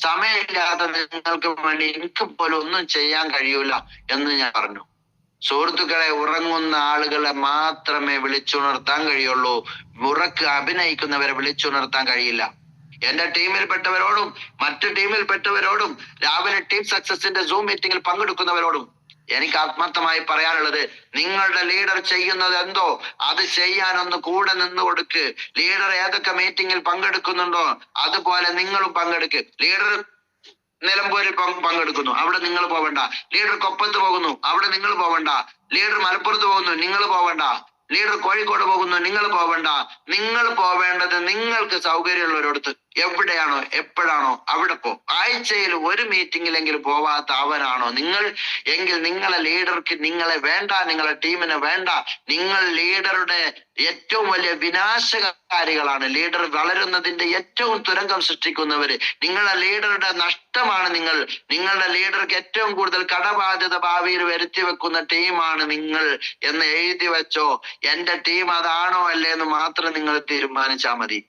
സമയമില്ലാതെ നിങ്ങൾക്ക് വേണ്ടി എനിക്ക് പോലും ഒന്നും ചെയ്യാൻ കഴിയൂല എന്ന് ഞാൻ പറഞ്ഞു. സുഹൃത്തുക്കളെ, ഉറങ്ങുന്ന ആളുകളെ മാത്രമേ വിളിച്ചുണർത്താൻ കഴിയുള്ളൂ. അഭിനയിക്കുന്നവരെ വിളിച്ചുണർത്താൻ കഴിയില്ല. എന്റെ ടീമിൽപ്പെട്ടവരോടും മറ്റു ടീമിൽപ്പെട്ടവരോടും രാവിലെ ടീം സക്സസിന്റെ സൂം മീറ്റിംഗിൽ പങ്കെടുക്കുന്നവരോടും എനിക്ക് ആത്മാർത്ഥമായി പറയാനുള്ളത്, നിങ്ങളുടെ ലീഡർ ചെയ്യുന്നത് എന്തോ അത് ചെയ്യാനൊന്ന് കൂടെ നിന്ന് കൊടുക്ക്. ലീഡർ ഏതൊക്കെ മീറ്റിംഗിൽ പങ്കെടുക്കുന്നുണ്ടോ അതുപോലെ നിങ്ങളും പങ്കെടുക്ക്. ലീഡർ നിലമ്പൂരിൽ പങ്കെടുക്കുന്നു, അവിടെ നിങ്ങൾ പോവണ്ട. ലീഡർ കൊപ്പത്ത് പോകുന്നു, അവിടെ നിങ്ങൾ പോവണ്ട. ലീഡർ മലപ്പുറത്ത് പോകുന്നു, നിങ്ങൾ പോവണ്ട. ലീഡർ കോഴിക്കോട് പോകുന്നു, നിങ്ങൾ പോവണ്ട. നിങ്ങൾ പോവേണ്ടത് നിങ്ങൾക്ക് സൗകര്യമുള്ളവരോടത്ത് എവിടെയാണോ എപ്പോഴാണോ അവിടെ പോ. ആഴ്ചയിൽ ഒരു മീറ്റിംഗിലെങ്കിലും പോവാത്ത അവനാണോ നിങ്ങൾ? എങ്കിൽ നിങ്ങളെ ലീഡർക്ക് നിങ്ങളെ വേണ്ട, നിങ്ങളെ ടീമിനെ വേണ്ട. നിങ്ങൾ ലീഡറുടെ ഏറ്റവും വലിയ വിനാശകാരികളാണ്. ലീഡർ വളരുന്നതിന്റെ ഏറ്റവും തുരങ്കം സൃഷ്ടിക്കുന്നവര് നിങ്ങളെ ലീഡറുടെ നഷ്ടമാണ്. നിങ്ങളുടെ ലീഡർക്ക് ഏറ്റവും കൂടുതൽ കടബാധ്യത ഭാവിയിൽ വരുത്തി വെക്കുന്ന ടീമാണ് നിങ്ങൾ എന്ന് എഴുതി വെച്ചോ. എന്റെ ടീം അതാണോ അല്ലേ എന്ന് മാത്രം നിങ്ങൾ തീരുമാനിച്ചാൽ മതി.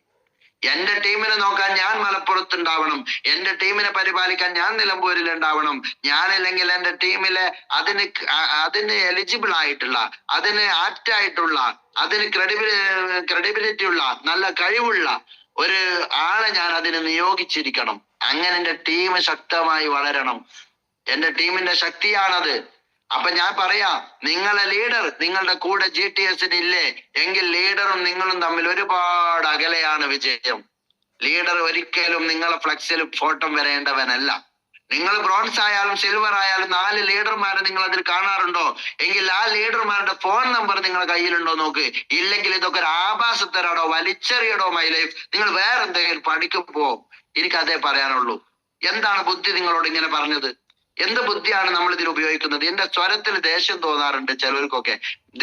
എന്റെ ടീമിനെ നോക്കാൻ ഞാൻ മലപ്പുറത്ത് ഉണ്ടാവണം, എന്റെ ടീമിനെ പരിപാലിക്കാൻ ഞാൻ നിലമ്പൂരിൽ ഉണ്ടാവണം. ഞാനില്ലെങ്കിൽ എന്റെ ടീമിലെ അതിന് എലിജിബിൾ ആയിട്ടുള്ള, അതിന് ആപ്റ്റ് ആയിട്ടുള്ള, അതിന് ക്രെഡിബിലിറ്റി ഉള്ള, നല്ല കഴിവുള്ള ഒരു ആളെ ഞാൻ അതിന് നിയോഗിച്ചിരിക്കണം. അങ്ങനെ എന്റെ ടീം ശക്തമായി വളരണം. എന്റെ ടീമിന്റെ ശക്തിയാണത്. അപ്പൊ ഞാൻ പറയാ, നിങ്ങളെ ലീഡർ നിങ്ങളുടെ കൂടെ GTS-ന് ഇല്ലേ എങ്കിൽ ലീഡറും നിങ്ങളും തമ്മിൽ ഒരുപാട് അകലെയാണ് വിജയം. ലീഡർ ഒരിക്കലും നിങ്ങളെ ഫ്ലെക്സിൽ ഫോട്ടോ വരേണ്ടവനല്ല. നിങ്ങൾ ബ്രോൺസ് ആയാലും സിൽവർ ആയാലും 4 ലീഡർമാരെ നിങ്ങൾ അതിൽ കാണാറുണ്ടോ? എങ്കിൽ ആ ലീഡർമാരുടെ ഫോൺ നമ്പർ നിങ്ങളുടെ കയ്യിലുണ്ടോ നോക്ക്. ഇല്ലെങ്കിൽ ഇതൊക്കെ ഒരു ആഭാസത്തരാടോ, വലിച്ചെറിയടോ മൈ ലൈഫ്. നിങ്ങൾ വേറെ എന്തെങ്കിലും പഠിക്കും പോകും. എനിക്കതേ പറയാനുള്ളൂ. എന്താണ് ബുദ്ധി നിങ്ങളോട് ഇങ്ങനെ പറഞ്ഞത്? എന്ത് ബുദ്ധിയാണ് നമ്മൾ ഇതിൽ ഉപയോഗിക്കുന്നത്? എന്റെ സ്വരത്തിൽ ദേഷ്യം തോന്നാറുണ്ട് ചിലർക്കൊക്കെ.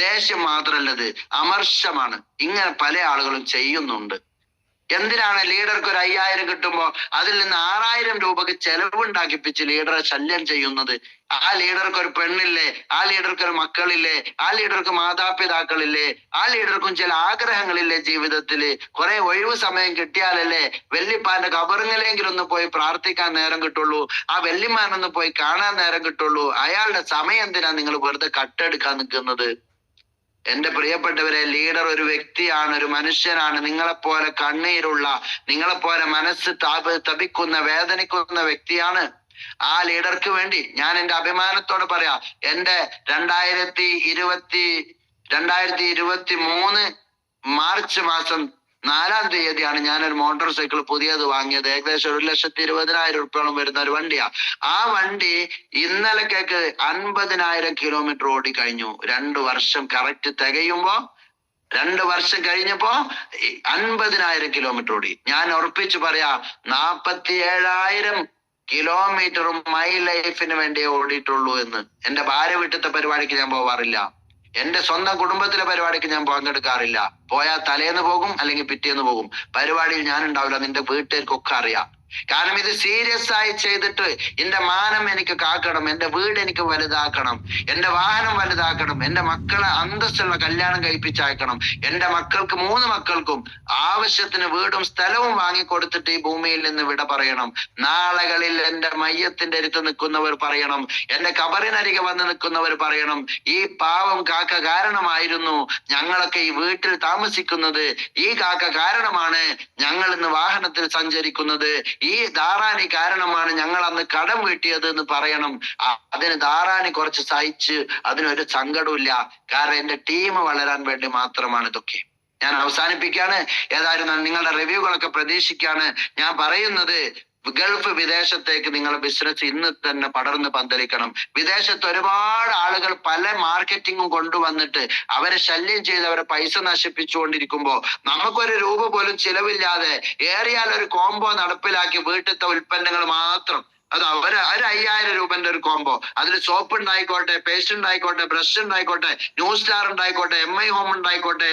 ദേഷ്യം മാത്രല്ലത് അമർഷമാണ്. ഇങ്ങനെ പല ആളുകളും ചെയ്യുന്നുണ്ട്. എന്തിനാണ് ലീഡർക്ക് ഒരു 5,000 കിട്ടുമ്പോ അതിൽ നിന്ന് 6,000 രൂപക്ക് ചെലവുണ്ടാക്കിപ്പിച്ച് ലീഡറെ ശല്യം ചെയ്യുന്നത്? ആ ലീഡർക്ക് ഒരു പെണ്ണില്ലേ, ആ ലീഡർക്ക് ഒരു മക്കളില്ലേ, ആ ലീഡർക്ക് മാതാപിതാക്കളില്ലേ, ആ ലീഡർക്കും ചില ആഗ്രഹങ്ങളില്ലേ ജീവിതത്തില്? കുറെ ഒഴിവ് സമയം കിട്ടിയാലല്ലേ വെല്ലിപ്പാന്റെ കബറിങ്ങിലെങ്കിലും ഒന്ന് പോയി പ്രാർത്ഥിക്കാൻ നേരം കിട്ടുള്ളൂ, ആ വെല്ലിമാനൊന്ന് പോയി കാണാൻ നേരം കിട്ടുള്ളൂ. അയാളുടെ സമയം എന്തിനാ നിങ്ങൾ വെറുതെ കട്ടെടുക്കാൻ നിൽക്കുന്നത്? എന്റെ പ്രിയപ്പെട്ടവരെ, ലീഡർ ഒരു വ്യക്തിയാണ്, ഒരു മനുഷ്യനാണ്. നിങ്ങളെപ്പോലെ കണ്ണീരുള്ള, നിങ്ങളെപ്പോലെ മനസ്സ് തപിക്കുന്ന, വേദനിക്കുന്ന വ്യക്തിയാണ്. ആ ലീഡർക്ക് വേണ്ടി ഞാൻ എന്റെ അഭിമാനത്തോടെ പറയാം, എന്റെ 2023 മാർച്ച് മാസം 4-ാം തീയതിയാണ് ഞാനൊരു മോട്ടോർ സൈക്കിൾ പുതിയത് വാങ്ങിയത്. ഏകദേശം 1,20,000 ഉറുപ്പ്യോളം വരുന്ന ഒരു വണ്ടിയാ. ആ വണ്ടി ഇന്നലക്കേക്ക് 50,000 കിലോമീറ്റർ ഓടി കഴിഞ്ഞു. 2 വർഷം കറക്റ്റ് തികയുമ്പോ 2 വർഷം കഴിഞ്ഞപ്പോ 50,000 കിലോമീറ്റർ ഓടി. ഞാൻ ഉറപ്പിച്ചു പറയാ 47,000 കിലോമീറ്ററും മൈ ലൈഫിന് വേണ്ടിയേ ഓടിയിട്ടുള്ളൂ എന്ന്. എന്റെ ഭാര്യ വീട്ടിലത്തെ പരിപാടിക്ക് ഞാൻ പോവാറില്ല. എന്റെ സ്വന്തം കുടുംബത്തിലെ പരിപാടിക്ക് ഞാൻ പങ്കെടുക്കാറില്ല. പോയാൽ തലേന്ന് പോകും, അല്ലെങ്കിൽ പിറ്റേന്ന് പോകും. പരിപാടിയിൽ ഞാൻ ഉണ്ടാവില്ല. നിന്റെ വീട്ടുകാർക്കൊക്കെ അറിയാം. കാരണം ഇത് സീരിയസ് ആയി ചെയ്തിട്ട് എന്റെ മാനം എനിക്ക് കാക്കണം, എന്റെ വീട് എനിക്ക് വലുതാക്കണം, എന്റെ വാഹനം വലുതാക്കണം, എന്റെ മക്കളെ അന്തസ്സുള്ള കല്യാണം കഴിപ്പിച്ചയക്കണം, എന്റെ മക്കൾക്ക് 3 മക്കൾക്കും ആവശ്യത്തിന് വീടും സ്ഥലവും വാങ്ങിക്കൊടുത്തിട്ട് ഈ ഭൂമിയിൽ നിന്ന് വിട പറയണം. നാളുകളിൽ എന്റെ മയ്യത്തിന്റെ അടുത്ത് നിൽക്കുന്നവർ പറയണം, എന്റെ കബറിനരികെ വന്ന് നിൽക്കുന്നവർ പറയണം, ഈ പാവം കാക്ക കാരണമായിരുന്നു ഞങ്ങളൊക്കെ ഈ വീട്ടിൽ താമസിക്കുന്നത്, ഈ കാക്ക കാരണമാണ് ഞങ്ങൾ ഇന്ന് വാഹനത്തിൽ സഞ്ചരിക്കുന്നത്, ഈ ധാരാണി കാരണമാണ് ഞങ്ങൾ അന്ന് കടം വീട്ടിയത് എന്ന് പറയണം. അതിന് ധാരാണി കുറച്ച് സഹിച്ച് അതിനൊരു സങ്കടമില്ല. കാരണം എന്റെ ടീം വളരാൻ വേണ്ടി മാത്രമാണ് ഇതൊക്കെ. ഞാൻ അവസാനിപ്പിക്കാണ്. ഏതായാലും നിങ്ങളുടെ റിവ്യൂകളൊക്കെ പ്രതീക്ഷിക്കാണ്. ഞാൻ പറയുന്നത്, ഗൾഫ് വിദേശത്തേക്ക് നിങ്ങളുടെ ബിസിനസ് ഇന്ന് തന്നെ പടർന്ന് പന്തലിക്കണം. വിദേശത്ത് ഒരുപാട് ആളുകൾ പല മാർക്കറ്റിങ്ങും കൊണ്ടുവന്നിട്ട് അവരെ ശല്യം ചെയ്ത് അവരെ പൈസ നശിപ്പിച്ചുകൊണ്ടിരിക്കുമ്പോ നമുക്കൊരു രൂപ പോലും ചിലവില്ലാതെ ഏറിയാൽ ഒരു കോംബോ നടപ്പിലാക്കി വീട്ടിലത്തെ ഉൽപ്പന്നങ്ങൾ മാത്രം, അത് ഒരു 5,000 രൂപന്റെ ഒരു കോംബോ, അതിൽ സോപ്പ് ഉണ്ടായിക്കോട്ടെ, പേസ്റ്റ് ഉണ്ടായിക്കോട്ടെ, ബ്രഷ് ഉണ്ടായിക്കോട്ടെ, ന്യൂ സ്റ്റാർ ഉണ്ടായിക്കോട്ടെ, MI ഹോം ഉണ്ടായിക്കോട്ടെ,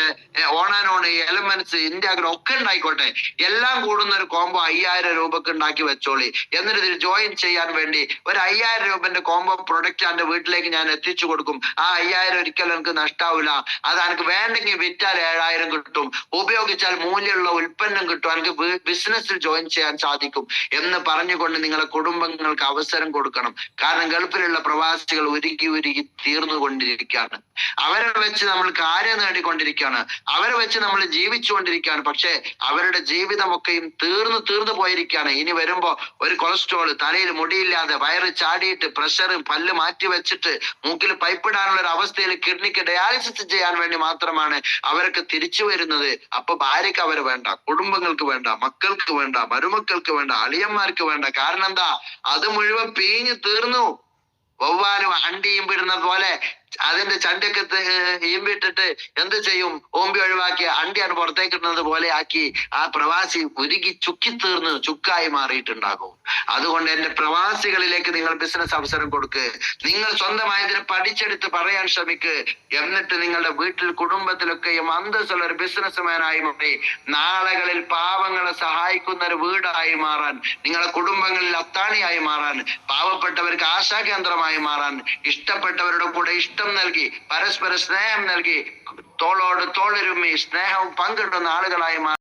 ഓൺ ആൻഡ് ഓൺ, എലമെന്റ്സ്, ഇന്ത്യാഗ്രം ഒക്കെ ഉണ്ടായിക്കോട്ടെ, എല്ലാം കൂടുന്ന ഒരു കോംബോ 5,000 രൂപക്ക് ഉണ്ടാക്കി വെച്ചോളി. എന്നിട്ട് ഇതിൽ ജോയിൻ ചെയ്യാൻ വേണ്ടി ഒരു 5,000 രൂപന്റെ കോംബോ പ്രൊഡക്റ്റ് എന്റെ വീട്ടിലേക്ക് ഞാൻ എത്തിച്ചു കൊടുക്കും. ആ 5,000 ഒരിക്കലും എനിക്ക് നഷ്ടാവില്ല. അത് എനിക്ക് വേണ്ടെങ്കിൽ വിറ്റാൽ 7,000 കിട്ടും, ഉപയോഗിച്ചാൽ മൂല്യമുള്ള ഉൽപ്പന്നം കിട്ടും, എനിക്ക് ബിസിനസ്സിൽ ജോയിൻ ചെയ്യാൻ സാധിക്കും എന്ന് പറഞ്ഞുകൊണ്ട് നിങ്ങളെ കുടുംബങ്ങൾക്ക് അവസരം കൊടുക്കണം. കാരണം ഗൾഫിലുള്ള പ്രവാസികൾ ഉരുകി തീർന്നുകൊണ്ടിരിക്കുകയാണ്. അവരെ വെച്ച് നമ്മൾ കാര്യം നേടിക്കൊണ്ടിരിക്കുകയാണ്, അവരെ വെച്ച് നമ്മൾ ജീവിച്ചുകൊണ്ടിരിക്കുകയാണ്. പക്ഷെ അവരുടെ ജീവിതമൊക്കെയും തീർന്നു പോയിരിക്കുകയാണ്. ഇനി വരുമ്പോ ഒരു കൊളസ്ട്രോൾ, തലയിൽ മുടിയില്ലാതെ, വയറ് ചാടിയിട്ട്, പ്രഷർ, പല്ല് മാറ്റി വെച്ചിട്ട്, മൂക്കിൽ പൈപ്പിടാനുള്ള ഒരു അവസ്ഥയിൽ കിഡ്നിക്ക് ഡയാലിസിസ് ചെയ്യാൻ വേണ്ടി മാത്രമാണ് അവരൊക്കെ തിരിച്ചു വരുന്നത്. അപ്പൊ ഭാര്യക്ക് അവരെ വേണ്ട, കുടുംബങ്ങൾക്ക് വേണ്ട, മക്കൾക്ക് വേണ്ട, മരുമക്കൾക്ക് വേണ്ട, അളിയന്മാർക്ക് വേണ്ട. കാരണം എന്താ? അത് മുഴുവൻ പീഞ്ഞു തീർന്നു. വവ്വാലും അണ്ടിയും വിടുന്ന പോലെ അതിന്റെ ചണ്ടൊക്കെ ഈമ്പിട്ടിട്ട് എന്ത് ചെയ്യും? ഓമ്പി ഒഴിവാക്കി അണ്ടിയാണ് പുറത്തേക്ക് ഇടുന്നത് പോലെ ആക്കി ആ പ്രവാസി ഉരുകി ചുക്കിത്തീർന്ന് ചുക്കായി മാറിയിട്ടുണ്ടാകും. അതുകൊണ്ട് എന്റെ പ്രവാസികളിലേക്ക് നിങ്ങൾ ബിസിനസ് അവസരം കൊടുക്ക്. നിങ്ങൾ സ്വന്തമായി ഇതിനെ പഠിച്ചെടുത്ത് പറയാൻ ശ്രമിക്ക്. എന്നിട്ട് നിങ്ങളുടെ വീട്ടിൽ, കുടുംബത്തിലൊക്കെയും അന്തസ്സുള്ള ഒരു ബിസിനസ്മാനായി മാറി നാളുകളിൽ പാവങ്ങളെ സഹായിക്കുന്ന ഒരു വീടായി മാറാൻ, നിങ്ങളുടെ കുടുംബങ്ങളിൽ അത്താണിയായി മാറാൻ, പാവപ്പെട്ടവർക്ക് ആശാകേന്ദ്രമായി മാറാൻ, ഇഷ്ടപ്പെട്ടവരുടെ കൂടെ ഇഷ്ടം നൽകി, പരസ്പര സ്നേഹം നൽകി, തോളോട് തോളിരുമ്മി സ്നേഹവും പങ്കിടുന്ന ആളുകളായി മാറി